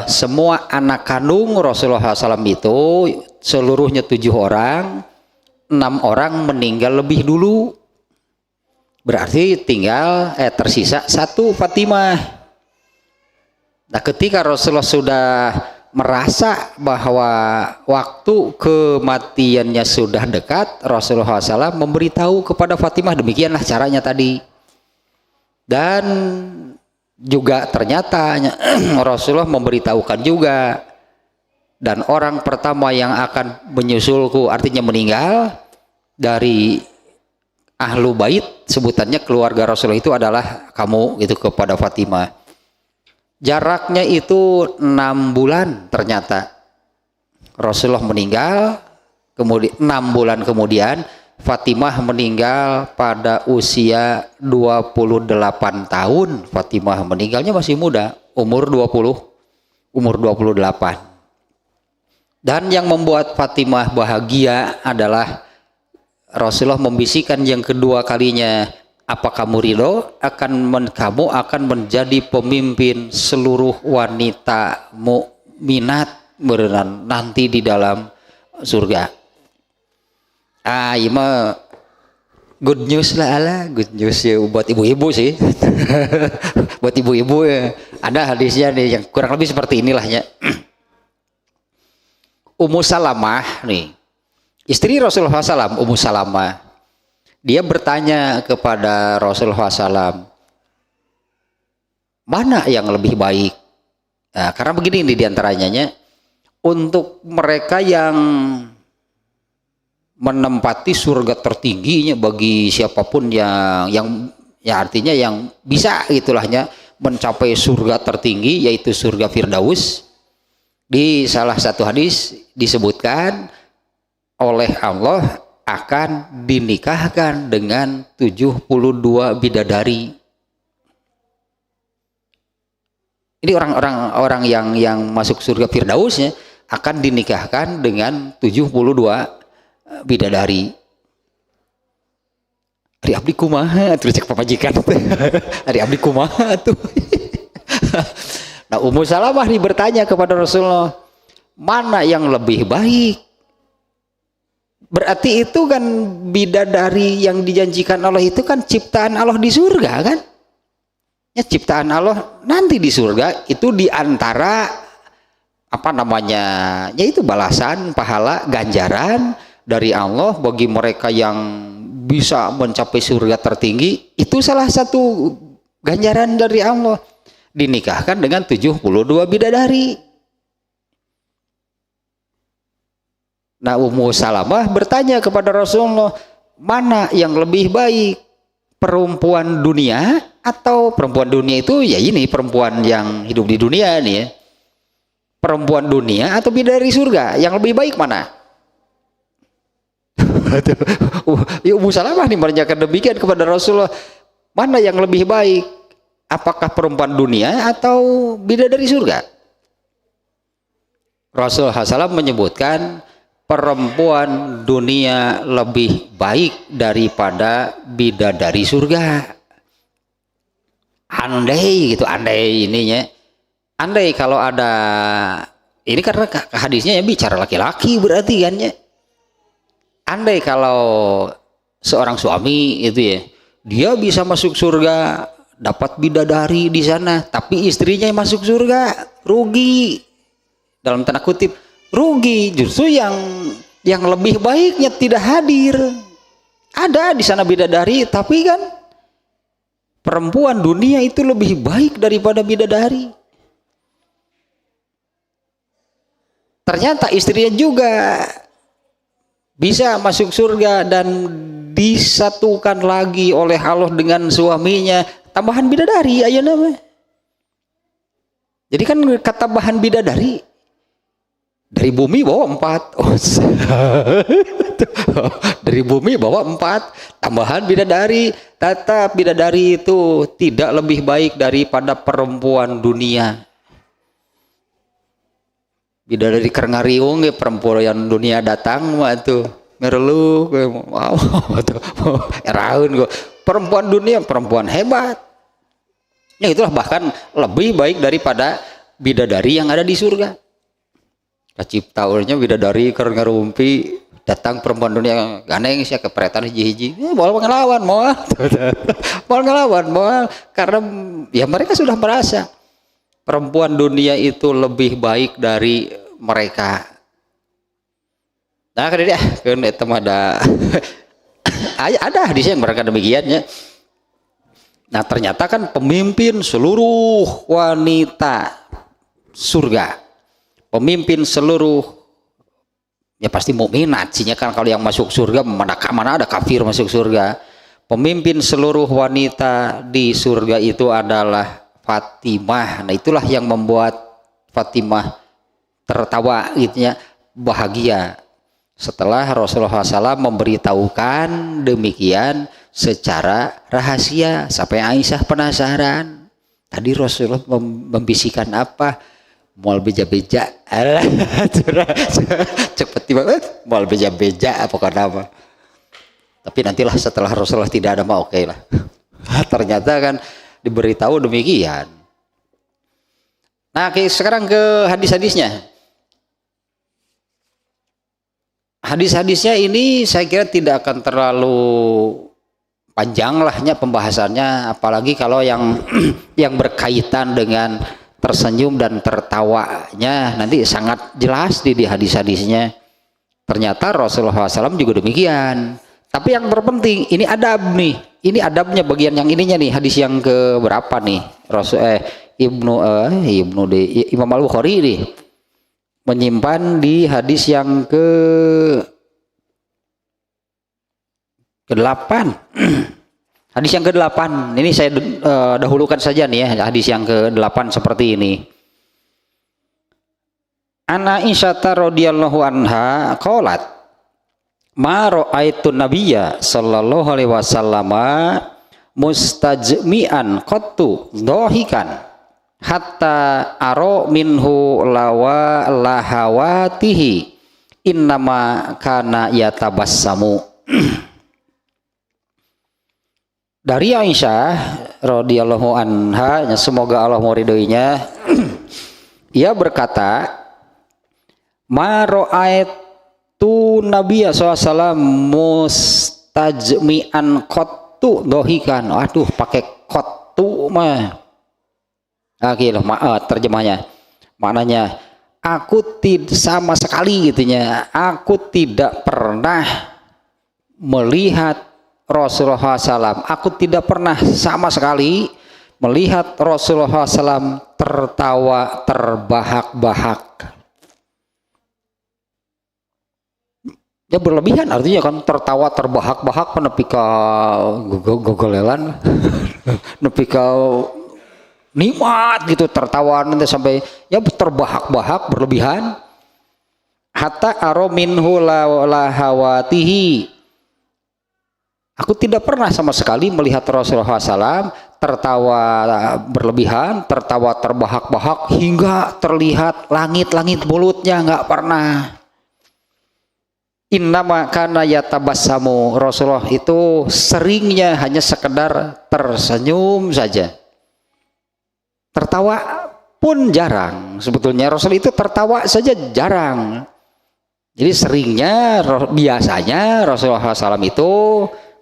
semua anak kandung Rasulullah SAW itu seluruhnya 7 orang, 6 orang meninggal lebih dulu, berarti tinggal tersisa 1 Fatimah. Nah ketika Rasulullah sudah merasa bahwa waktu kematiannya sudah dekat, Rasulullah SAW memberitahu kepada Fatimah, demikianlah caranya tadi. Dan juga ternyata Rasulullah memberitahukan juga, dan orang pertama yang akan menyusulku, artinya meninggal dari ahlu bait, sebutannya keluarga Rasulullah itu adalah kamu, gitu, kepada Fatimah. Jaraknya itu 6 bulan ternyata. Rasulullah meninggal, kemudian 6 bulan kemudian Fatimah meninggal pada usia 28 tahun. Fatimah meninggalnya masih muda, umur 28. Dan yang membuat Fatimah bahagia adalah Rasulullah membisikkan yang kedua kalinya, apa kamu ridho kamu akan menjadi pemimpin seluruh wanita mukminat nanti di dalam surga. Iya mah good news lah, good news ya buat ibu-ibu sih. Buat ibu-ibu ya. Ada hadisnya nih yang kurang lebih seperti inilahnya. Ummu Salamah nih, istri Rasulullah SAW, Ummu Salamah, dia bertanya kepada Rasulullah SAW, mana yang lebih baik? Nah, karena begini nih diantaranya, untuk mereka yang menempati surga tertingginya bagi siapapun yang ya artinya yang bisa itulahnya mencapai surga tertinggi, yaitu surga Firdaus. Di salah satu hadis disebutkan oleh Allah akan dinikahkan dengan 72 bidadari. Ini orang yang masuk surga Firdausnya akan dinikahkan dengan 72 bidadari. Ari abdi kumaha terus cek pamajikan. Ari abdi kumaha tuh. Nah Ummu Salamah bertanya kepada Rasulullah, mana yang lebih baik? Berarti itu kan bidadari yang dijanjikan Allah itu kan ciptaan Allah di surga kan? Ya ciptaan Allah nanti di surga itu diantara apa namanya? Yaitu balasan, pahala, ganjaran dari Allah bagi mereka yang bisa mencapai surga tertinggi. Itu salah satu ganjaran dari Allah. Dinikahkan dengan 72 bidadari. Nah, Ummu Salamah bertanya kepada Rasulullah, mana yang lebih baik, perempuan dunia atau perempuan dunia itu ya ini perempuan yang hidup di dunia nih ya, perempuan dunia atau bidadari surga, yang lebih baik mana? Ummu Salamah nih menanyakan demikian kepada Rasulullah, mana yang lebih baik, apakah perempuan dunia atau bidadari surga? Rasulullah SAW menyebutkan perempuan dunia lebih baik daripada bidadari surga. Andai gitu, andai ininya, andai kalau ada ini, karena hadisnya ya bicara laki-laki berarti kan ya. Andai kalau seorang suami itu ya, dia bisa masuk surga, dapat bidadari di sana, tapi istrinya yang masuk surga, rugi. Dalam tanda kutip, rugi. Justru yang lebih baiknya tidak hadir. Ada di sana bidadari, tapi kan perempuan dunia itu lebih baik daripada bidadari. Ternyata istrinya juga bisa masuk surga dan disatukan lagi oleh Allah dengan suaminya, tambahan bidadari aja nama. Jadi kan kata bahan bidadari, dari bumi bawa 4, dari bumi bawa 4, tambahan bidadari. Tetap bidadari itu tidak lebih baik daripada perempuan dunia. Bidadari kerengariung ya, perempuan yang dunia datang mah tuh merelu wow eraun gua, perempuan dunia perempuan hebat. Ya itulah, bahkan lebih baik daripada bidadari yang ada di surga. Kaciptaurnya bidadari kerengariumpi, datang perempuan dunia ganeng sih kepretan hiji-hiji, mau ngelawan mau ngelawan mau, karena ya mereka sudah merasa perempuan dunia itu lebih baik dari mereka. Nah kan dia kan itu ada hadis yang mereka demikiannya. Nah ternyata kan pemimpin seluruh wanita surga, pemimpin seluruh, ya pasti mukminat sihnya kan, kalau yang masuk surga mana ada kafir masuk surga. Pemimpin seluruh wanita di surga itu adalah Fatimah. Nah itulah yang membuat Fatimah tertawa gitu ya, bahagia setelah Rasulullah SAW memberitahukan demikian secara rahasia, sampai Aisyah penasaran, tadi Rasulullah membisikkan apa? Mual beja-beja cepet tiba mual beja-beja apa apa. Tapi nantilah setelah Rasulullah tidak ada mah oke lah. Ternyata kan diberitahu demikian. Nah sekarang ke hadis-hadisnya. Hadis-hadisnya ini saya kira tidak akan terlalu panjang lahnya pembahasannya, apalagi kalau yang yang berkaitan dengan tersenyum dan tertawanya nanti sangat jelas di hadis-hadisnya. Ternyata Rasulullah SAW juga demikian. Tapi yang terpenting ini adab nih, ini adabnya bagian yang ininya nih, hadis yang ke berapa nih? Imam Al-Bukhari nih menyimpan di hadis yang ke-8. Hadis yang ke-8 ini saya dahulukan saja nih ya, hadis yang ke-8 seperti ini. Ana Aisyah radhiyallahu anha qalat ma ra'aitu nabiyya sallallahu alaihi wasallam mustajmi'an qattu dhahikan hatta aro minhu lawa lahawatihi innama kana yatabassamu. Dari Aisyah radhiyallahu anha, semoga Allah meridhoinya, ia berkata, ma ra'aitu nabiyya SAW mustajmi'an qattu dhahikan. Aduh, pakai qattu mah. Akhirnya terjemahnya, maknanya aku tidak sama sekali gitunya, aku tidak pernah melihat Rasulullah SAW, aku tidak pernah sama sekali melihat Rasulullah SAW tertawa terbahak-bahak. Ya berlebihan artinya kan, tertawa terbahak-bahak nepi ka gogolelan nepi ka nikmat gitu, tertawa nanti sampai ya terbahak-bahak berlebihan. Hatta aro minhu lahawatihi, aku tidak pernah sama sekali melihat Rasulullah SAW tertawa berlebihan, tertawa terbahak-bahak hingga terlihat langit-langit mulutnya, nggak pernah. Innama kana yatabassamu, Rasulullah itu seringnya hanya sekedar tersenyum saja. Tertawa pun jarang. Sebetulnya Rasul itu tertawa saja jarang. Jadi seringnya, biasanya Rasulullah SAW itu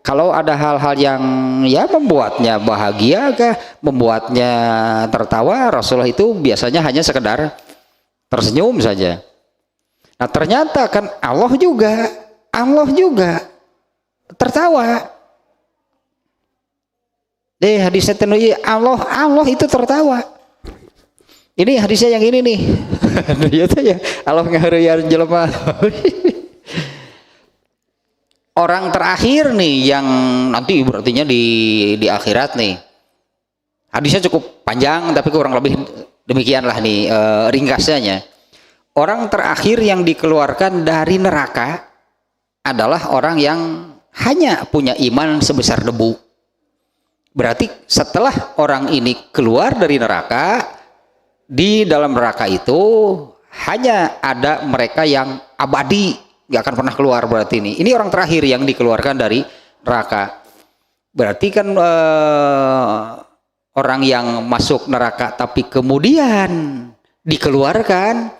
kalau ada hal-hal yang ya membuatnya bahagia kah, membuatnya tertawa, Rasulullah itu biasanya hanya sekedar tersenyum saja. Nah ternyata kan Allah juga tertawa. Hadisnya tenui Allah itu tertawa. Ini hadisnya yang ini nih. Allah ngahareuyan jelema. Orang terakhir nih yang nanti berartinya di akhirat nih. Hadisnya cukup panjang tapi kurang lebih demikianlah nih ringkasnya. Orang terakhir yang dikeluarkan dari neraka adalah orang yang hanya punya iman sebesar debu. Berarti setelah orang ini keluar dari neraka, di dalam neraka itu hanya ada mereka yang abadi, nggak akan pernah keluar. Berarti ini orang terakhir yang dikeluarkan dari neraka. Berarti kan orang yang masuk neraka tapi kemudian dikeluarkan,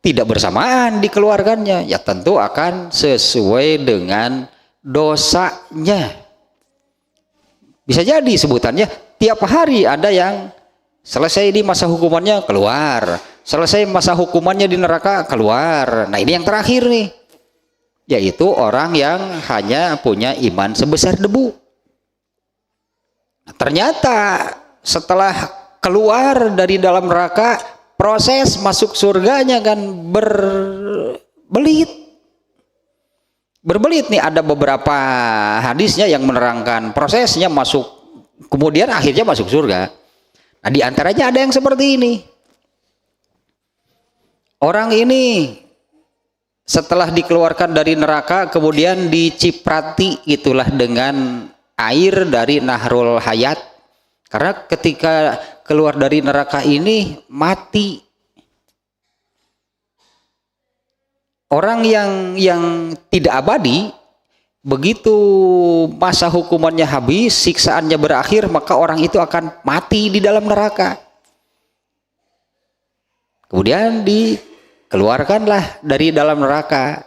tidak bersamaan dikeluarkannya, ya tentu akan sesuai dengan dosanya. Bisa jadi sebutannya tiap hari ada yang selesai di masa hukumannya keluar, selesai masa hukumannya di neraka keluar. Nah ini yang terakhir nih, yaitu orang yang hanya punya iman sebesar debu. Nah, ternyata setelah keluar dari dalam neraka, proses masuk surganya kan berbelit nih. Ada beberapa hadisnya yang menerangkan prosesnya masuk, kemudian akhirnya masuk surga. Nah diantaranya ada yang seperti ini. Orang ini setelah dikeluarkan dari neraka kemudian diciprati itulah dengan air dari Nahrul Hayat. Karena ketika keluar dari neraka ini mati. Orang yang tidak abadi, begitu masa hukumannya habis, siksaannya berakhir, maka orang itu akan mati di dalam neraka. Kemudian dikeluarkanlah dari dalam neraka.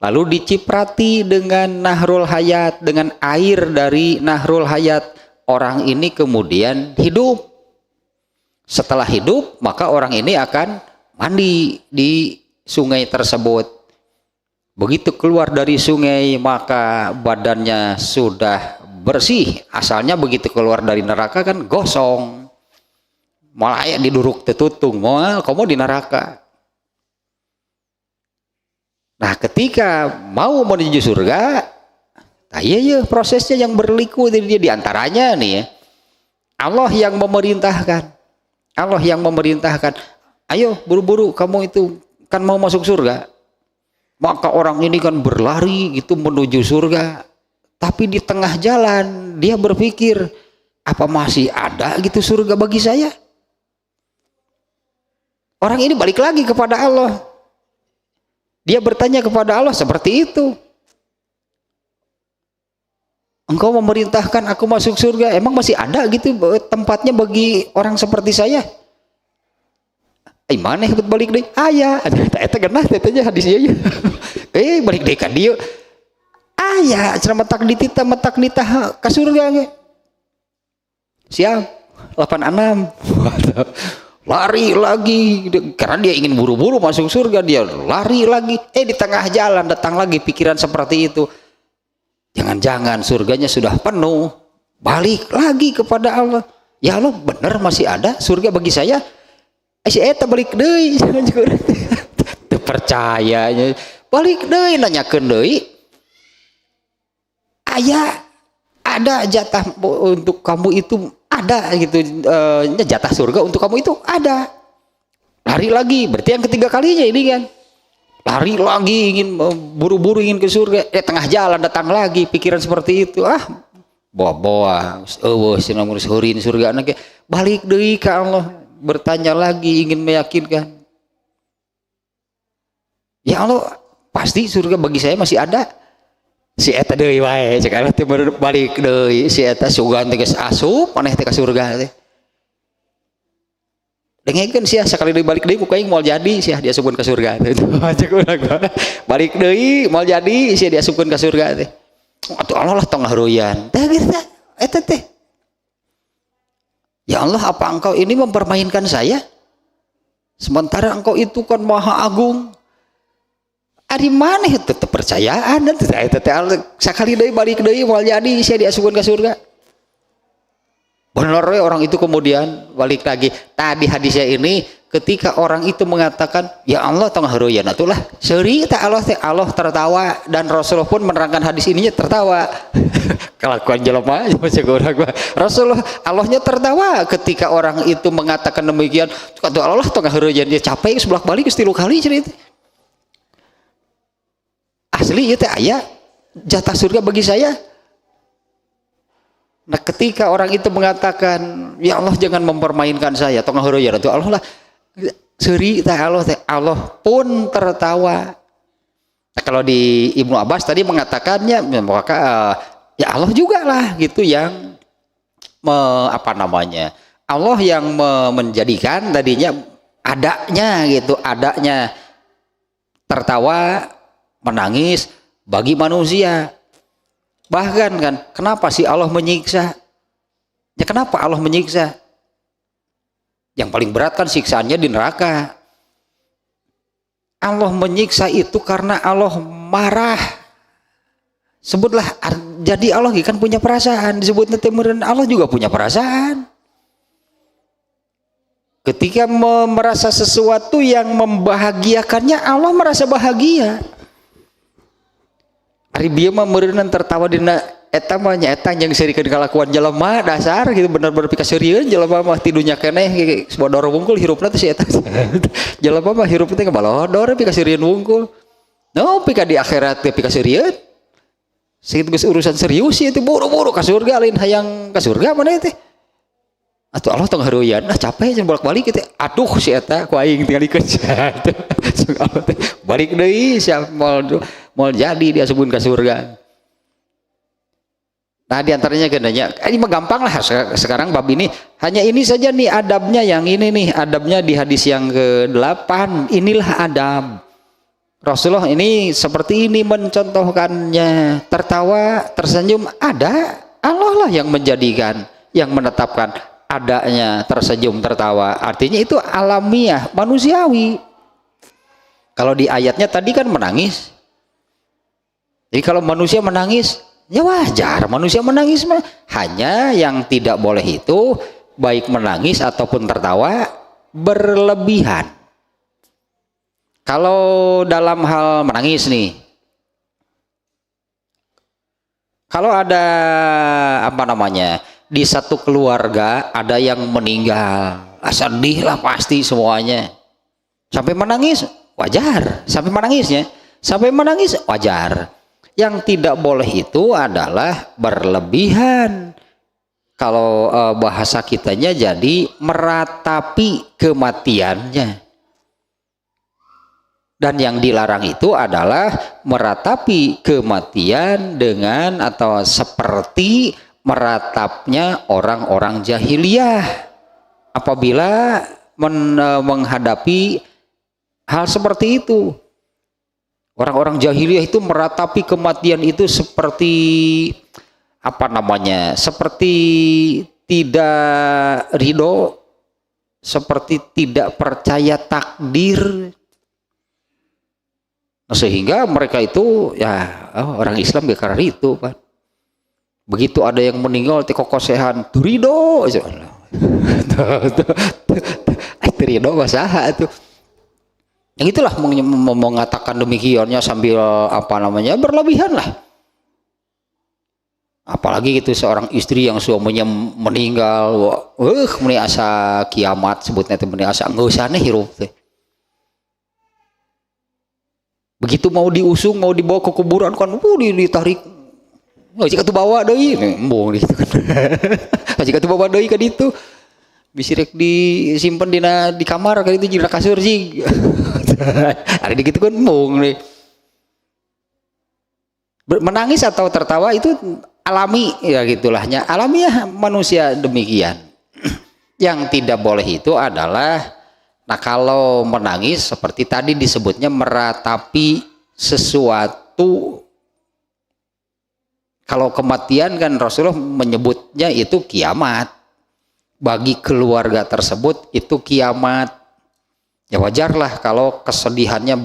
Lalu diciprati dengan Nahrul Hayat, dengan air dari Nahrul Hayat. Orang ini kemudian hidup. Setelah hidup, maka orang ini akan mandi di sungai tersebut. Begitu keluar dari sungai, maka badannya sudah bersih. Asalnya begitu keluar dari neraka kan gosong. Malah ya diduruk tetutung, mal kamu di neraka. Nah ketika mau menuju surga, nah iya prosesnya yang berliku dia diantaranya nih ya. Allah yang memerintahkan, ayo buru-buru kamu itu kan mau masuk surga. Maka orang ini kan berlari gitu menuju surga, tapi di tengah jalan dia berpikir, apa masih ada gitu surga bagi saya? Orang ini balik lagi kepada Allah. Dia bertanya kepada Allah seperti itu. Engkau memerintahkan aku masuk surga, emang masih ada gitu tempatnya bagi orang seperti saya? Mana balik deh? Ayah, eta genah tetenya hadisnya ya. Balik deh kan dia. Ayah, cenah metak ditita metak nitah ka surga ge. Siap. 86. Lari lagi karena dia ingin buru-buru masuk surga, dia lari lagi. Di tengah jalan datang lagi pikiran seperti itu. Jangan-jangan surganya sudah penuh. Balik lagi kepada Allah. ya Allah bener masih ada surga bagi saya. Si eta balik deui teu percayanya, balik deui nanyakeun deui, aya ada jatah untuk kamu itu ada gitu, jatah surga untuk kamu itu ada. Lari lagi, berarti yang ketiga kalinya ini kan, lari lagi ingin buru-buru ingin ke surga, tengah jalan datang lagi pikiran seperti itu, bawa sinang ngurus hurin surga anak, balik deui ka Allah, bertanya lagi ingin meyakinkan, ya Allah pasti surga bagi saya masih ada. Si eta deui wae cek Allah teh balik deui, si eta sugan teh geus asup maneh teh ka surga teh. Dengekeun sia sakali deui balik deui ku aing moal jadi sia diasupkeun ka surga teh. Cek urang balik deui moal jadi sia diasupkeun ka surga teh. Atuh Allah lah tong ngaharuyan. Teh gitu eta teh. Ya Allah, apa engkau ini mempermainkan saya? Sementara engkau itu kan maha agung. Ari maneh tetep percayaan dan saya teteh sakali deui balik deui moal jadi saya diasupkeun ka surga. Benar orang itu kemudian balik lagi. Tadi hadisnya ini ketika orang itu mengatakan ya Allah tong haruyan atulah seuri teh Allah tertawa dan Rasulullah pun menerangkan hadis ininya tertawa. Kelakuan jelema Rasulullah Allahnya tertawa ketika orang itu mengatakan demikian. Kata Allah tong haruyan dia capek sebelah balik 3 kali cerita. Asli itu ayah jatah surga bagi saya. Nah ketika orang itu mengatakan ya Allah jangan mempermainkan saya tong haruyan itu Allah lah seuri teh Allah pun tertawa. Nah, kalau di Ibnu Abbas tadi mengatakannya maka ya Allah juga lah gitu yang Allah yang menjadikan tadinya adanya gitu, adanya tertawa menangis bagi manusia. Bahkan kan kenapa sih Allah menyiksa? Ya kenapa Allah menyiksa? Yang paling berat kan siksaannya di neraka. Allah menyiksa itu karena Allah marah. Sebutlah jadi Allah kan punya perasaan, disebutnya temeran Allah juga punya perasaan. Ketika merasa sesuatu yang membahagiakannya Allah merasa bahagia. Ari bieu mah meureunna tertawa dina eta mah nyaeta yang sirikeun kalakuan jelema dasar gitu bener-bener pika seureun jelema mah tidunya keneh sabodor wungkul hirupna teh si eta. Jelema mah hirup teh kabalodor pika seureun wungkul. No pika di akhirat teh pika seureun. Segitu geus urusan serius itu buru-buru ka surga lain hayang ka surga maneh teh. Atuh Allah tong haruyan capek jeung bolak-balik teh. Aduh si eta ku aing tingalikeun. Allah teh balik deui sia moal jadi dia sebut ke surga. Nah diantaranya gendanya ini mah gampang lah sekarang bab ini hanya ini saja nih adabnya yang ini nih adabnya di hadis yang ke-8 inilah adab Rasulullah ini seperti ini mencontohkannya tertawa tersenyum ada Allah lah yang menjadikan yang menetapkan adanya tersenyum tertawa artinya itu alamiah manusiawi. Kalau di ayatnya tadi kan menangis. Jadi kalau manusia menangis, ya wajar manusia menangis mah. Hanya yang tidak boleh itu baik menangis ataupun tertawa berlebihan. Kalau dalam hal menangis nih, kalau ada di satu keluarga ada yang meninggal, sedih lah pasti semuanya. Sampai menangis wajar, sampai menangis wajar. Yang tidak boleh itu adalah berlebihan. Kalau bahasa kitanya jadi meratapi kematiannya. Dan yang dilarang itu adalah meratapi kematian dengan atau seperti meratapnya orang-orang jahiliyah. Apabila menghadapi hal seperti itu. Orang-orang jahiliyah itu meratapi kematian itu seperti seperti tidak ridho, seperti tidak percaya takdir. Sehingga mereka itu orang Islam gak karena itu kan. Begitu ada yang meninggal teko kosehan ridho Ridho masaha tuh. Yang itulah mengatakan demikiannya sambil apa namanya berlebihan lah. Apalagi gitu seorang istri yang suaminya meninggal, meni asa kiamat sebutnya teh meni asa geus aneh hirup teh. Begitu mau diusung, mau dibawa ke kuburan kan, ditarik. Jika tuh bawa deui, embung gitu kan. Jika tuh bawa deui kan itu bisirek disimpan di kamar kan itu jadi kasur sih. Ada gitu kan embung nih. Menangis atau tertawa itu alami ya gitulahnya, alamiah manusia demikian. Yang tidak boleh itu adalah, nah kalau menangis seperti tadi disebutnya meratapi sesuatu. Kalau kematian kan Rasulullah menyebutnya itu kiamat. Bagi keluarga tersebut itu kiamat. Ya wajarlah kalau kesedihannya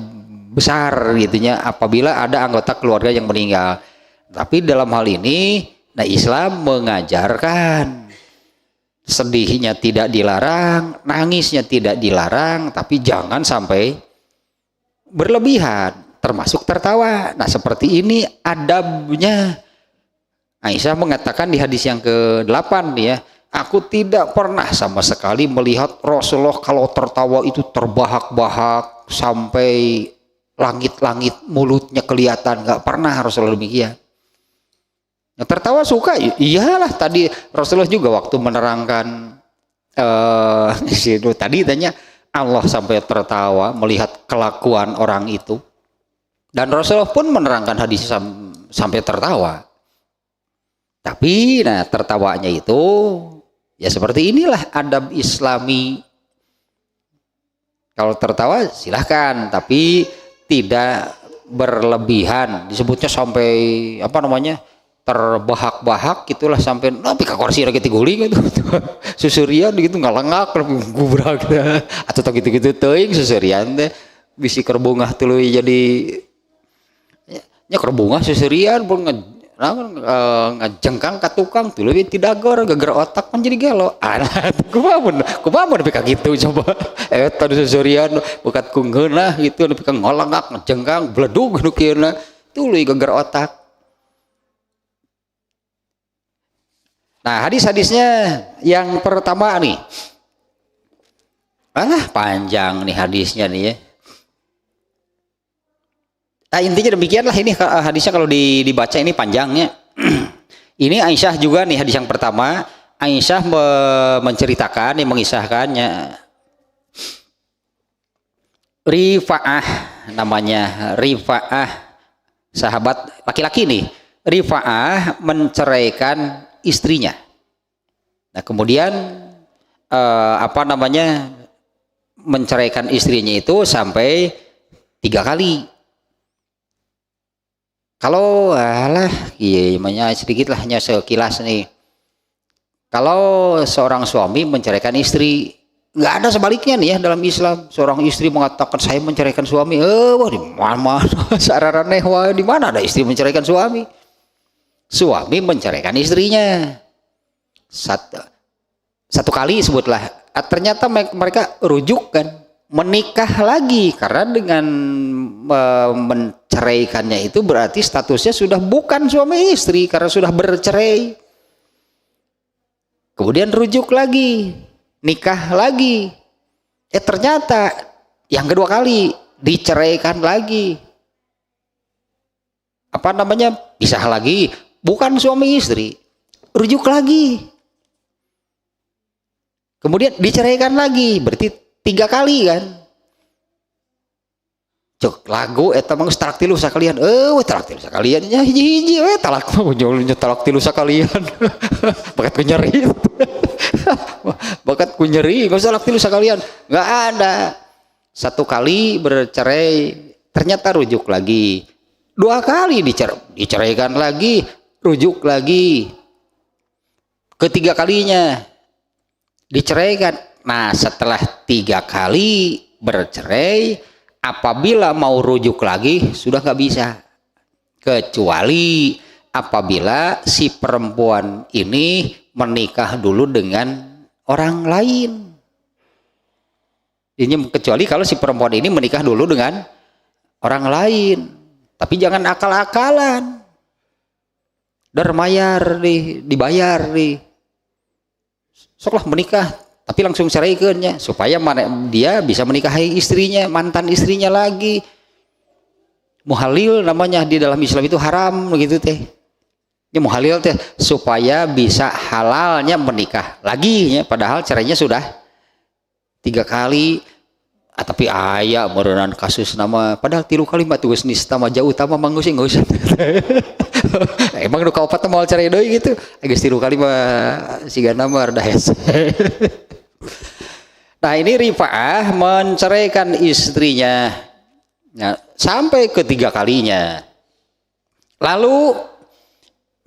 besar gitunya apabila ada anggota keluarga yang meninggal. Tapi dalam hal ini, nah Islam mengajarkan sedihnya tidak dilarang, nangisnya tidak dilarang, tapi jangan sampai berlebihan, termasuk tertawa. Nah seperti ini adabnya. Aisyah mengatakan di hadis yang ke-8 nih ya, aku tidak pernah sama sekali melihat Rasulullah kalau tertawa itu terbahak-bahak sampai langit-langit mulutnya kelihatan, nggak pernah Rasulullah demikian. Yang tertawa suka, iyalah tadi Rasulullah juga waktu menerangkan tadi tanya Allah sampai tertawa melihat kelakuan orang itu, dan Rasulullah pun menerangkan hadis sampai tertawa. Tapi nah tertawanya itu ya seperti inilah adab Islami. Kalau tertawa silahkan, tapi tidak berlebihan. Disebutnya sampai apa namanya terbahak-bahak gitulah, sampai napi ka kursi lagi guling gitu. Susurian gitu ngalengak gubrak atau gitu-gitu teuing susurian teh bisi kerbungah tuluy jadi nya kerbungah susurian pun ngejengkang ka tukang tuluy tidak geger otak kan jadi gelo. Kumaha mun nepi ka kitu coba. Eta susurian bukat kungheunah gitu nepi ka ngolengak ngejengkang bledug nu kieuna tuluy geger otak. Nah hadis-hadisnya yang pertama nih, panjang nih hadisnya nih ya. Nah intinya demikianlah ini hadisnya kalau dibaca ini panjangnya. Ini Aisyah juga nih hadis yang pertama, Aisyah menceritakan, mengisahkannya. Rifa'ah namanya, Rifa'ah sahabat laki-laki nih. Rifa'ah menceraikan istrinya. Nah kemudian menceraikan istrinya itu sampai 3 kali. Kalau sedikit lah, hanya sekilas nih. Kalau seorang suami menceraikan istri, nggak ada sebaliknya nih ya dalam Islam. Seorang istri mengatakan saya menceraikan suami, di mana sararaneh di mana ada istri menceraikan suami? Suami menceraikan istrinya satu kali sebutlah, ternyata mereka rujuk kan, menikah lagi, karena dengan menceraikannya itu berarti statusnya sudah bukan suami istri karena sudah bercerai. Kemudian rujuk lagi, nikah lagi, ternyata yang kedua kali diceraikan lagi, pisah lagi, bukan suami istri, rujuk lagi, kemudian diceraikan lagi, berarti 3 kali kan. Cok lagu eta mah talak tilu sakalian, talak tilu sakalian nya hiji-hiji talak mah nyolnya talak tilu sakalian. Bakat ku nyeri. Bakat ku nyeri, enggak talak tilu sakalian, enggak ada. 1 kali bercerai, ternyata rujuk lagi. 2 kali diceraikan lagi, rujuk lagi. Ketiga kalinya diceraikan. Nah setelah 3 kali bercerai, apabila mau rujuk lagi sudah nggak bisa, kecuali apabila si perempuan ini menikah dulu dengan orang lain. Ini kecuali kalau si perempuan ini menikah dulu dengan orang lain. Tapi jangan akal-akalan. Dermayar dibayar soklah menikah tapi langsung ceraikannya supaya dia bisa menikahi istrinya, mantan istrinya lagi. Muhalil namanya di dalam Islam itu haram begitu teh. Ya muhalil teh supaya bisa halalnya menikah lagi ya, padahal cerainya sudah 3 kali. Tapi ayah merenan kasus nama padahal 3 kali mah tugas nista mah jauh utama manggus sih nggak usah. Emang nu kaopat mau cerai deui gitu. Geus 3 kali mah siga nama rada hese. Nah, ini Rifa'ah menceraikan istrinya ya, sampai ke 3 kalinya. Lalu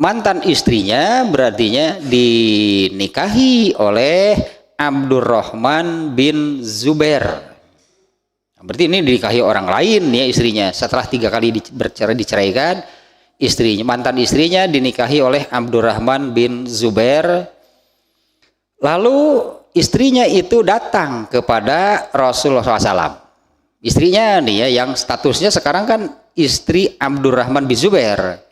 mantan istrinya berartinya dinikahi oleh Abdurrahman bin Zubair. Berarti ini dinikahi orang lain ya istrinya. Setelah 3 kali diceraikan, istrinya, mantan istrinya dinikahi oleh Abdurrahman bin Zubair. Lalu istrinya itu datang kepada Rasulullah SAW. Istrinya nih ya, yang statusnya sekarang kan istri Abdurrahman bin Zubair.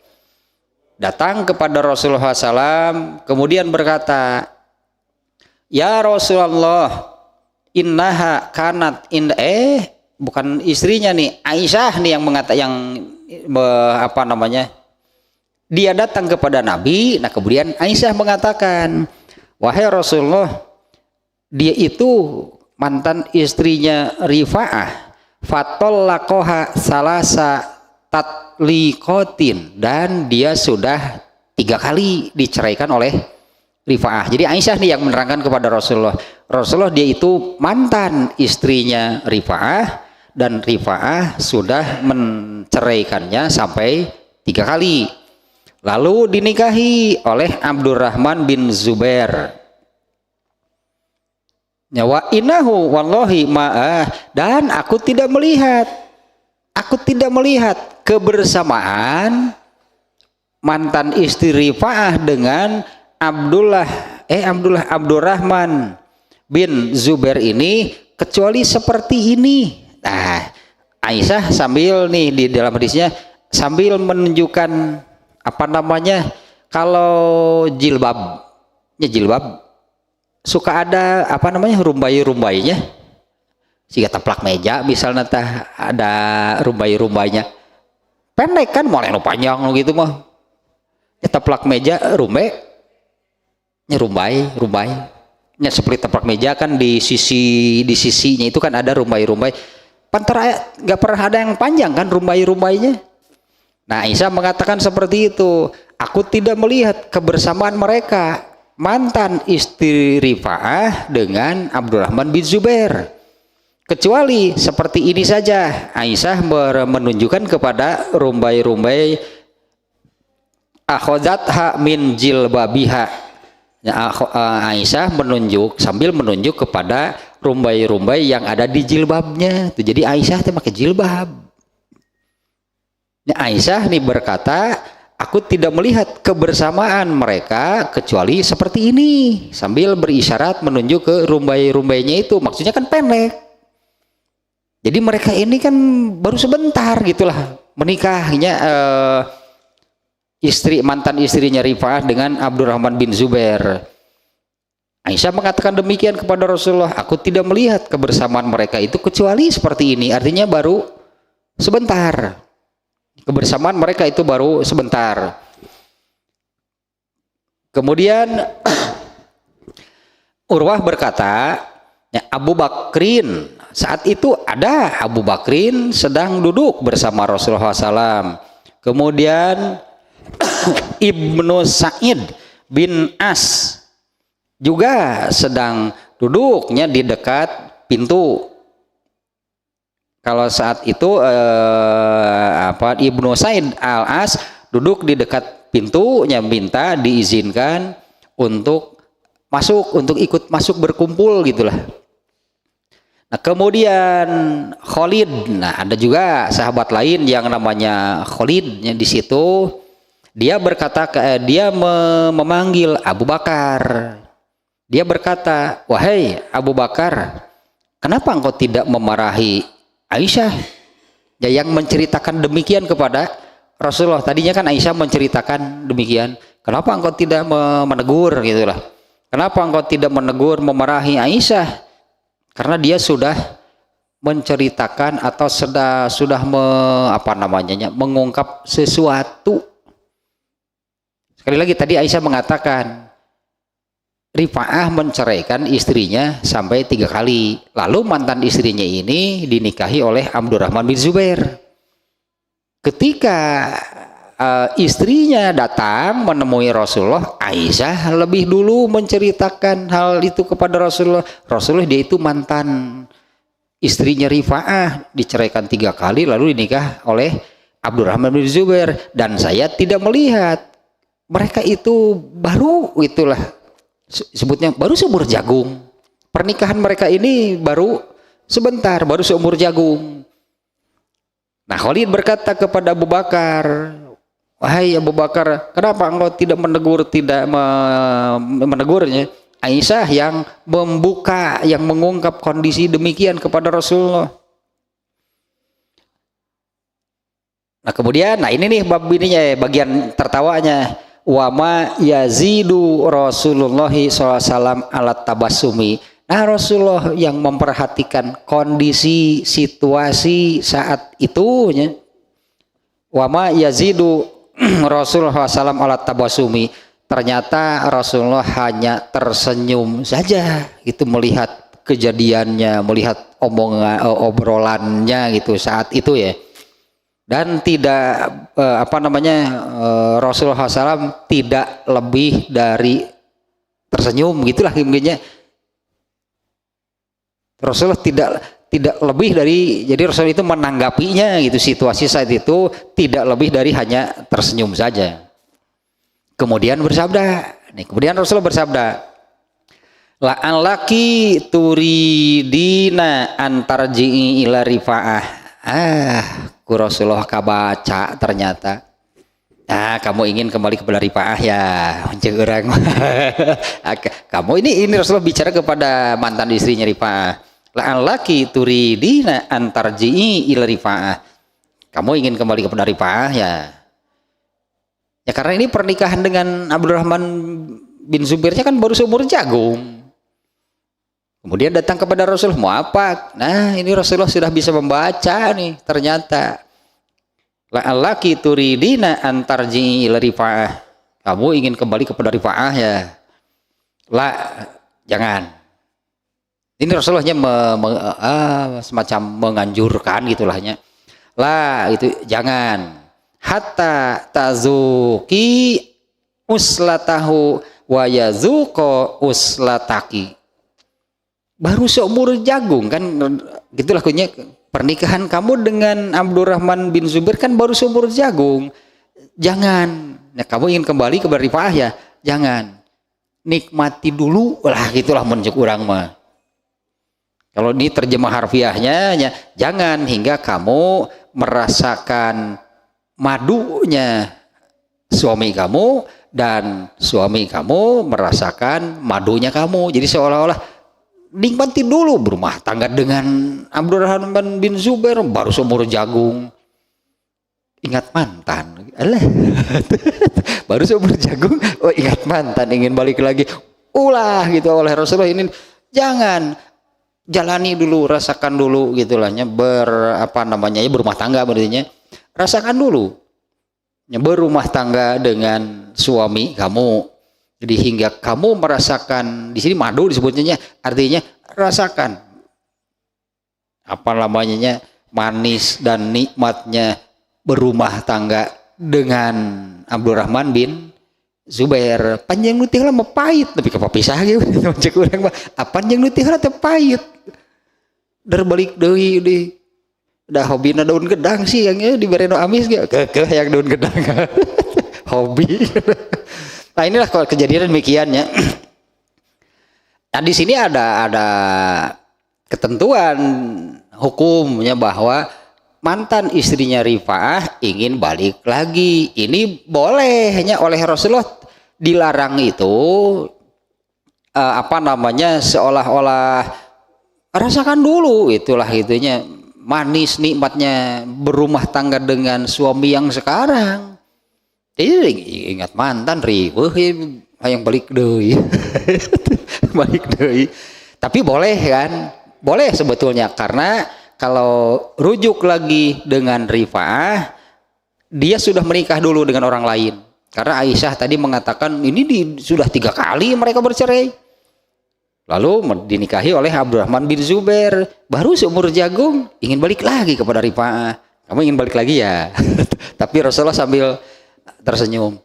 Datang kepada Rasulullah SAW, kemudian berkata, "Ya Rasulullah, innaha kanat bukan istrinya nih, Aisyah nih yang dia datang kepada Nabi. Nah kemudian Aisyah mengatakan, wahai Rasulullah, dia itu mantan istrinya Rifa'ah, fatollaqoha salasa tatliqotin, dan dia sudah 3 kali diceraikan oleh Rifa'ah. Jadi Aisyah nih yang menerangkan kepada Rasulullah, dia itu mantan istrinya Rifa'ah, dan Rifa'ah sudah menceraikannya sampai 3 kali. Lalu dinikahi oleh Abdurrahman bin Zubair. Wa innahu wallahi ma'ah, dan aku tidak melihat kebersamaan mantan istri Rifa'ah dengan Abdurrahman bin Zubair ini kecuali seperti ini. Nah, Aisyah sambil nih di dalam hadisnya sambil menunjukkan kalau jilbab suka ada rumbai-rumbainya. Jika teplak meja misalnya ada rumbai-rumbainya. Pendek kan mau yang panjang gitu mah. Ya teplak meja rumbai nya seperti teplak meja kan di sisinya itu kan ada rumbai-rumbai. Pantara nggak pernah ada yang panjang kan rumbai-rumbainya. Nah Aisyah mengatakan seperti itu. Aku tidak melihat kebersamaan mereka, mantan istri Rifa'ah dengan Abdurrahman bin Zubair, kecuali seperti ini saja. Aisyah menunjukkan kepada rumbai-rumbai, akhodatha min jilbabiha. Aisyah sambil menunjuk kepada rumbai-rumbai yang ada di jilbabnya. Jadi Aisyah pakai jilbab. Aisyah nih berkata, aku tidak melihat kebersamaan mereka kecuali seperti ini, sambil berisyarat menunjuk ke rumbai-rumbainya itu. Maksudnya kan pendek. Jadi mereka ini kan baru sebentar gitulah menikahnya. Mantan istrinya Rifa'ah dengan Abdurrahman bin Zubair. Aisyah mengatakan demikian kepada Rasulullah, aku tidak melihat kebersamaan mereka itu kecuali seperti ini. Artinya baru sebentar. Kebersamaan mereka itu baru sebentar. Kemudian Urwah berkata, ya, Abu Bakrin, saat itu ada Abu Bakrin sedang duduk bersama Rasulullah SAW. Kemudian Ibnu Sa'id bin As juga sedang duduknya di dekat pintu. Kalau saat itu Ibnu Sa'id al-As duduk di dekat pintunya, minta diizinkan untuk ikut masuk berkumpul gitulah. Nah, kemudian Khalid, nah ada juga sahabat lain yang namanya Khalid yang di situ. Dia berkata, dia memanggil Abu Bakar. Dia berkata, wahai Abu Bakar, kenapa engkau tidak memarahi Aisyah? Ya, yang menceritakan demikian kepada Rasulullah. Tadinya kan Aisyah menceritakan demikian. Kenapa engkau tidak menegur gitulah? Kenapa engkau tidak menegur, memarahi Aisyah? Karena dia sudah menceritakan atau sudah mengungkap sesuatu. Sekali lagi tadi Aisyah mengatakan Rifa'ah menceraikan istrinya sampai 3 kali. Lalu mantan istrinya ini dinikahi oleh Abdurrahman bin Zubair. Ketika istrinya datang menemui Rasulullah, Aisyah lebih dulu menceritakan hal itu kepada Rasulullah. Rasulullah dia itu mantan istrinya Rifa'ah, diceraikan 3 kali lalu dinikah oleh Abdurrahman bin Zubair. Dan saya tidak melihat mereka itu baru itulah sebutnya baru seumur jagung. Pernikahan mereka ini baru sebentar, baru seumur jagung. Nah, Khalid berkata kepada Abu Bakar, wahai Abu Bakar, kenapa engkau tidak menegurnya? Aisyah yang membuka, yang mengungkap kondisi demikian kepada Rasulullah. Nah kemudian, nah ini nih bab ininya, bagian tertawanya. Wama yazidu Rasulullah SAW alat tabasumi. Nah Rasulullah yang memperhatikan kondisi situasi saat itu, wama yazidu Rasulullah SAW alat tabasumi. Ternyata Rasulullah hanya tersenyum saja gitu melihat kejadiannya, melihat obrolannya gitu saat itu ya. Dan tidak Rasulullah SAW tidak lebih dari tersenyum gitulah mungkinnya. Rasulullah tidak lebih dari, jadi Rasul itu menanggapinya gitu situasi saat itu tidak lebih dari hanya tersenyum saja. Kemudian Rasulullah bersabda, la'allaki turidina antarji'i ila Rifa'ah. Rasulullah kabaca ternyata. Kamu ingin kembali kepada Rifa'ah ya, orang. Kamu ini Rasulullah bicara kepada mantan istrinya Rifa'ah. La'allaki turidina antarji'i ila Rifa'ah. Kamu ingin kembali kepada Rifa'ah ya. Ya karena ini pernikahan dengan Abdurrahman bin Zubairnya kan baru seumur jagung. Kemudian datang kepada Rasul, mau apa? Nah ini Rasulullah sudah bisa membaca nih ternyata. La'allaki turidina antarji'i ila Rifa'ah. Kamu ingin kembali kepada Rifa'ah ya. Jangan. Ini Rasulullahnya semacam menganjurkan gitulahnya. Itu jangan. Hatta tazuki uslatahu wa yazuko uslataki. Baru seumur jagung kan gitulah lakunya. Pernikahan kamu dengan Abdurrahman bin Zubair kan baru seumur jagung. Jangan. Nah, kamu ingin kembali kepada Rifa'ah ya? Jangan. Nikmati dulu lah gitulah menunjuk orang mah. Kalau ini terjemah harfiahnya ya, jangan hingga kamu merasakan madunya suami kamu dan suami kamu merasakan madunya kamu. Jadi seolah-olah nikmati dulu berumah tangga dengan Abdurrahman bin Zubair baru seumur jagung. Ingat mantan, baru seumur jagung. Oh ingat mantan, ingin balik lagi. Ulah gitu oleh Rasulullah ini. Jangan, jalani dulu, rasakan dulu gitulahnya berumah tangga berartinya. Rasakan dulu berumah tangga dengan suami kamu. Jadi hingga kamu merasakan, di sini madu disebutnya, artinya rasakan manis dan nikmatnya berumah tangga dengan Abdurrahman bin Zubair. Panjang nutih lah pahit, tapi kepapisah gitu. Cek urang mah, panjang nutih lah pahit. Berbalik deui di dah hobina daun gedang sih yang dibereno amis ge. Kekeh yang daun gedang. Hobi. Nah inilah kejadian demikiannya. Nah di sini ada ketentuan hukumnya bahwa mantan istrinya Rifa'ah ingin balik lagi. Ini bolehnya oleh Rasulullah, dilarang itu apa namanya, seolah-olah rasakan dulu itulah itunya manis nikmatnya berumah tangga dengan suami yang sekarang. Jadi ingat mantan riweuh yang balik deui. Balik deui. Tapi boleh kan? Boleh sebetulnya, karena kalau rujuk lagi dengan Rifaah, dia sudah menikah dulu dengan orang lain. Karena Aisyah tadi mengatakan ini sudah 3 kali mereka bercerai. Lalu dinikahi oleh Abdurrahman bin Zubair, baru seumur jagung ingin balik lagi kepada Rifaah. Kamu ingin balik lagi ya? Tapi Rasulullah sambil tersenyum.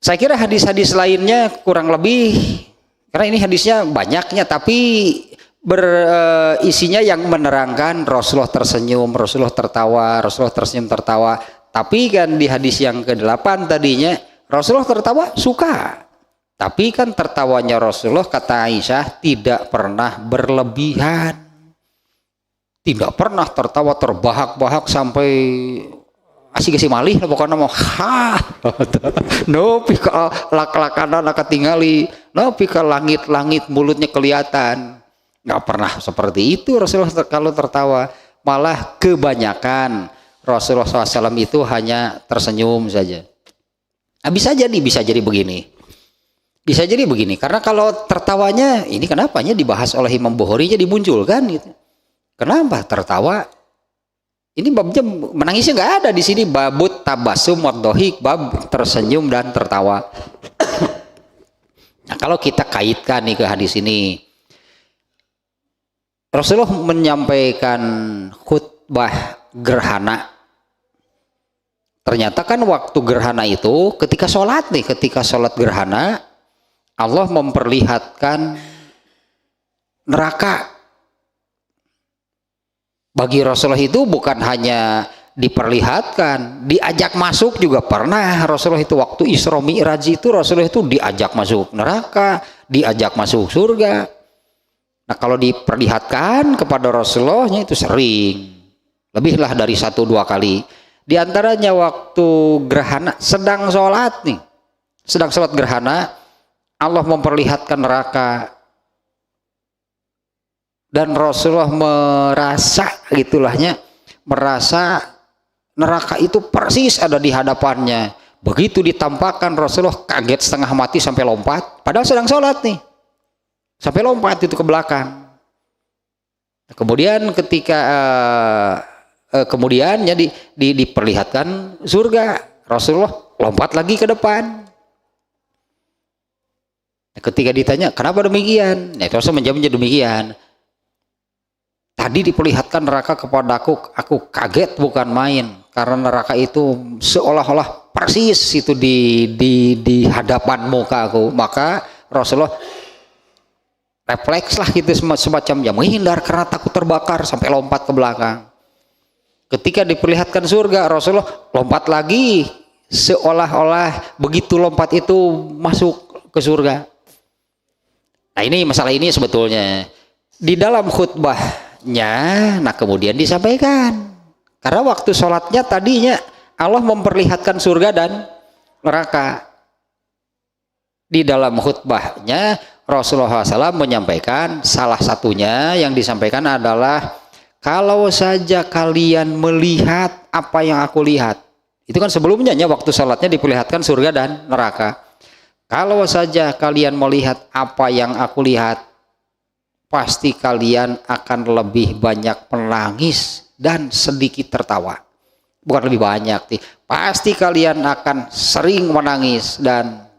Saya kira hadis-hadis lainnya kurang lebih, karena ini hadisnya banyaknya, tapi berisinya yang menerangkan Rasulullah tersenyum, Rasulullah tertawa, Rasulullah tersenyum tertawa. Tapi kan di hadis yang ke-8 tadinya Rasulullah tertawa suka. Tapi kan tertawanya Rasulullah, kata Aisyah, tidak pernah berlebihan. Tidak pernah tertawa terbahak-bahak sampai asik-asik malih pokoknya mau no pika lak-lakanan ketingali, no pika langit-langit mulutnya kelihatan. Nggak pernah seperti itu Rasulullah kalau tertawa. Malah kebanyakan Rasulullah SAW itu hanya tersenyum saja. Nah, bisa jadi begini. Bisa jadi begini, karena kalau tertawanya ini kenapanya dibahas oleh Imam Bukhari nya dimunculkan gitu. Kenapa tertawa? Ini babnya menangisnya nggak ada di sini. Babut tabasum waddohik, bab tersenyum dan tertawa. Nah, kalau kita kaitkan nih ke hadis ini, Rasulullah menyampaikan khutbah gerhana. Ternyata kan waktu gerhana itu ketika sholat gerhana, Allah memperlihatkan neraka. Bagi Rasulullah itu bukan hanya diperlihatkan, diajak masuk juga pernah. Rasulullah itu waktu Isra Mi'raj itu Rasulullah itu diajak masuk neraka, diajak masuk surga. Nah, kalau diperlihatkan kepada Rasulullahnya itu sering, lebihlah dari 1-2 kali. Di antaranya waktu gerhana, sedang sholat gerhana, Allah memperlihatkan neraka. Dan Rasulullah merasa neraka itu persis ada di hadapannya. Begitu ditampakkan Rasulullah kaget setengah mati sampai lompat, padahal sedang sholat nih, sampai lompat itu ke belakang. Kemudian ketika kemudiannya diperlihatkan surga, Rasulullah lompat lagi ke depan. Ketika ditanya kenapa demikian, Rasul menjawabnya demikian. Tadi diperlihatkan neraka kepada aku kaget bukan main, karena neraka itu seolah-olah persis itu di hadapan muka aku. Maka Rasulullah refleks lah gitu, semacam ya menghindar karena takut terbakar sampai lompat ke belakang. Ketika diperlihatkan surga, Rasulullah lompat lagi seolah-olah begitu lompat itu masuk ke surga. Nah, ini masalah ini sebetulnya di dalam khutbahnya, nah kemudian disampaikan, karena waktu sholatnya tadinya Allah memperlihatkan surga dan neraka. Di dalam khutbahnya Rasulullah SAW menyampaikan, salah satunya yang disampaikan adalah, kalau saja kalian melihat apa yang aku lihat. Itu kan sebelumnya waktu sholatnya diperlihatkan surga dan neraka. Kalau saja kalian melihat apa yang aku lihat, pasti kalian akan lebih banyak menangis dan sedikit tertawa. Bukan lebih banyak, pasti kalian akan sering menangis dan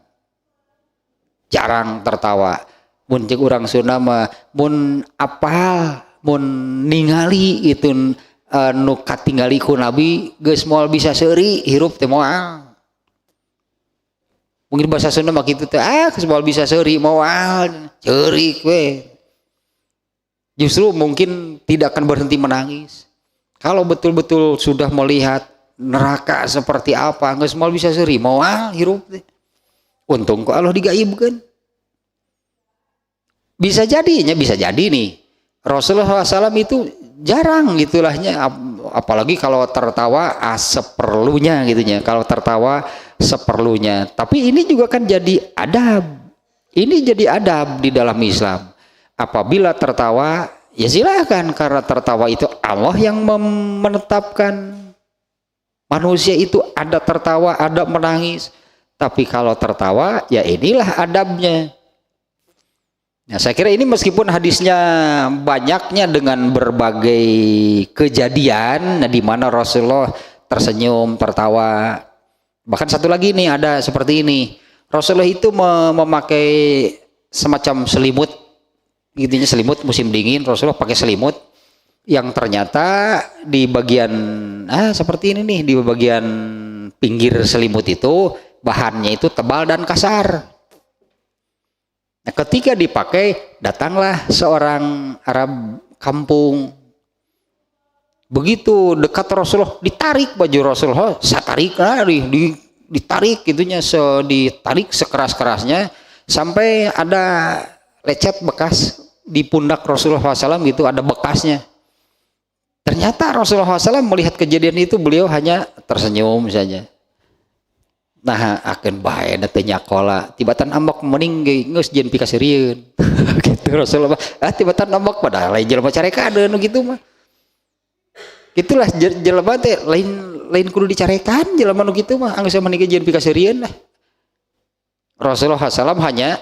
jarang tertawa. Mun cek urang Sunda mah mun apal, mun ningali itu nu katingali ku Nabi geus moal bisa seuri hirup teh moal. Mungkin bahasa Sunda mah kitu teh, geus moal bisa seuri moal ceurik we. Justru mungkin tidak akan berhenti menangis. Kalau betul-betul sudah melihat neraka seperti apa, geus moal bisa seuri moal hirup teh. Untung kok Allah digaibkan. Bisa jadi nih Rasulullah SAW itu jarang gitulahnya, apalagi kalau tertawa seperlunya gitunya, kalau tertawa seperlunya. Tapi ini juga kan jadi adab Ini jadi adab di dalam Islam. Apabila tertawa, ya silakan, karena tertawa itu Allah yang menetapkan. Manusia itu ada tertawa, ada menangis. Tapi kalau tertawa, ya inilah adabnya. Nah, saya kira ini meskipun hadisnya banyaknya dengan berbagai kejadian, di mana Rasulullah tersenyum, tertawa. Bahkan satu lagi nih ada seperti ini. Rasulullah itu memakai semacam selimut, intinya selimut musim dingin. Rasulullah pakai selimut yang ternyata di bagian seperti ini nih, di bagian pinggir selimut itu bahannya itu tebal dan kasar. Nah, ketika dipakai, datanglah seorang Arab kampung. Begitu dekat Rasulullah, ditarik baju Rasulullah, ditarik gitunya, ditarik sekeras-kerasnya sampai ada lecet bekas di pundak Rasulullah SAW gitu, ada bekasnya. Ternyata Rasulullah SAW melihat kejadian itu, beliau hanya tersenyum saja. Nah, akan bahaya nantinya kola. Tibatan ambak mending geus jeung pikasirieun. Gitu Rasulullah. Tibatan ambak pada lain jelema carekan gitu mah. Gitulah jelema teh lain kudu dicarekan jelema nu kitu mah, anggeus mending jeung pikasirieun lah. Rasulullah SAW hanya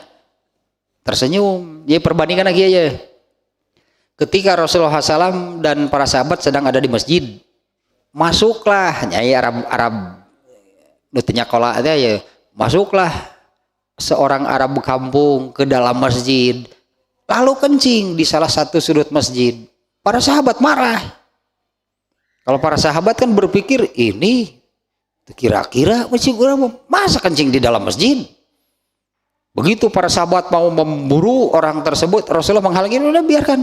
tersenyum. Jadi perbandingan lagi aja. Ketika Rasulullah SAW dan para sahabat sedang ada di masjid, masuklah nyai Arab nutunya kola aja ya, masuklah seorang Arab kampung ke dalam masjid, lalu kencing di salah satu sudut masjid. Para sahabat marah. Kalau para sahabat kan berpikir, ini kira-kira masjid orang masa kencing di dalam masjid. Begitu para sahabat mau memburu orang tersebut, Rasulullah menghalangi, udah biarkan.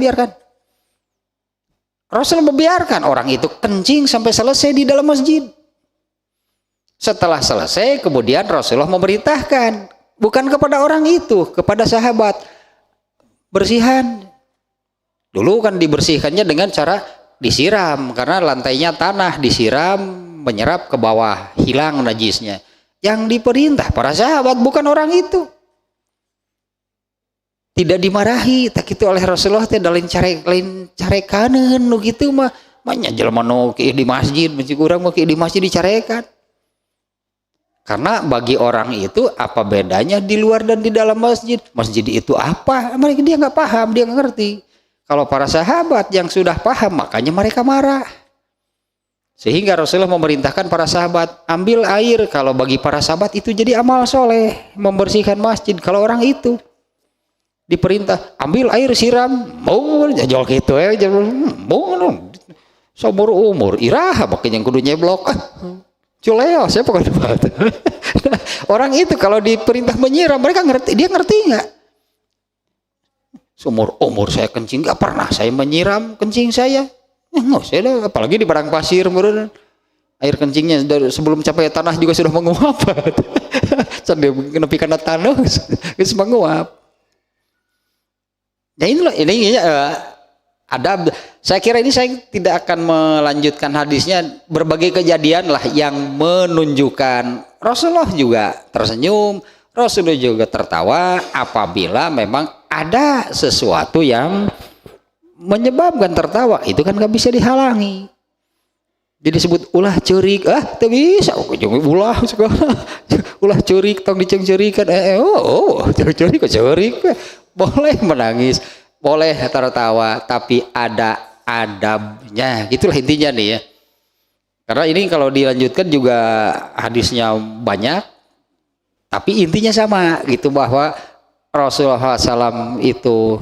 Rasulullah membiarkan orang itu kencing sampai selesai di dalam masjid. Setelah selesai, kemudian Rasulullah memerintahkan, bukan kepada orang itu, kepada sahabat, bersihan. Dulu kan dibersihkannya dengan cara disiram, karena lantainya tanah, disiram, menyerap ke bawah, hilang najisnya. Yang diperintah para sahabat, bukan orang itu. Tidak dimarahi, tak itu oleh Rasulullah, tidak lain carekan nu gitu mah, banyak jelema nu di masjid, urang mah di masjid dicarekan. Karena bagi orang itu apa bedanya di luar dan di dalam masjid? Masjid itu apa? Mereka dia nggak paham, dia nggak ngerti. Kalau para sahabat yang sudah paham, makanya mereka marah. Sehingga Rasulullah memerintahkan para sahabat, ambil air. Kalau bagi para sahabat itu jadi amal soleh, membersihkan masjid. Kalau orang itu diperintah, ambil air siram, mau jajal gitu ya, mau seumur umur, iraha makanya yang kudu nyeblok. Culeo, saya pokoknya debat. Orang itu kalau diperintah menyiram, mereka ngerti, dia ngerti nggak? Seumur umur saya kencing, nggak pernah saya menyiram kencing saya. Nggak saya dah, apalagi di padang pasir, air kencingnya sebelum capai tanah juga sudah menguap. Sambil menepi karena tanah, itu menguap. Nah ini ada. Saya kira ini saya tidak akan melanjutkan hadisnya, berbagai kejadian lah yang menunjukkan Rasulullah juga tersenyum, Rasulullah juga tertawa apabila memang ada sesuatu yang menyebabkan tertawa, itu kan nggak bisa dihalangi. Jadi disebut ulah cerik, tak bisa, ulah cerik, tong diceng-cerikan, cerik, boleh menangis, boleh tertawa, tapi ada adabnya, gitulah intinya nih ya. Karena ini kalau dilanjutkan juga hadisnya banyak, tapi intinya sama gitu, bahwa Rasulullah SAW itu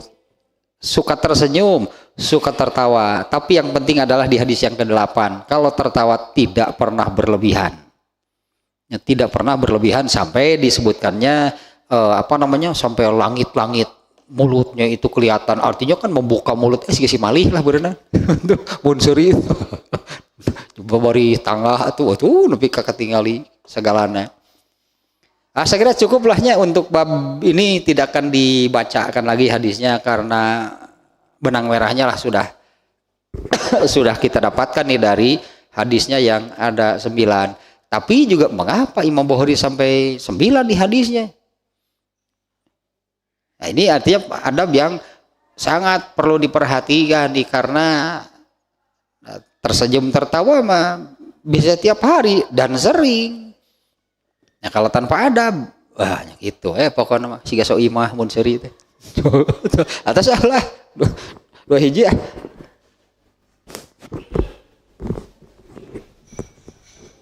suka tersenyum, suka tertawa, tapi yang penting adalah di hadis yang ke-8, kalau tertawa tidak pernah berlebihan, ya, tidak pernah berlebihan sampai disebutkannya sampai langit-langit mulutnya itu kelihatan, artinya kan membuka mulut si malih lah berenang munsuri bari tangga tuh nepi ketinggali segalana. Saya kira cukuplahnya untuk bab ini, tidak akan dibacakan lagi hadisnya karena benang merahnya lah sudah sudah kita dapatkan nih dari hadisnya yang ada 9. Tapi juga mengapa Imam Bukhari sampai 9 di hadisnya? Nah, ini artinya adab yang sangat perlu diperhatikan karena tersenyum tertawa mah bisa tiap hari dan sering. Nah, kalau tanpa adab, wah gitu. Pokoknya mah siga so imah mun seuri teh. Atas salah. Dua hiji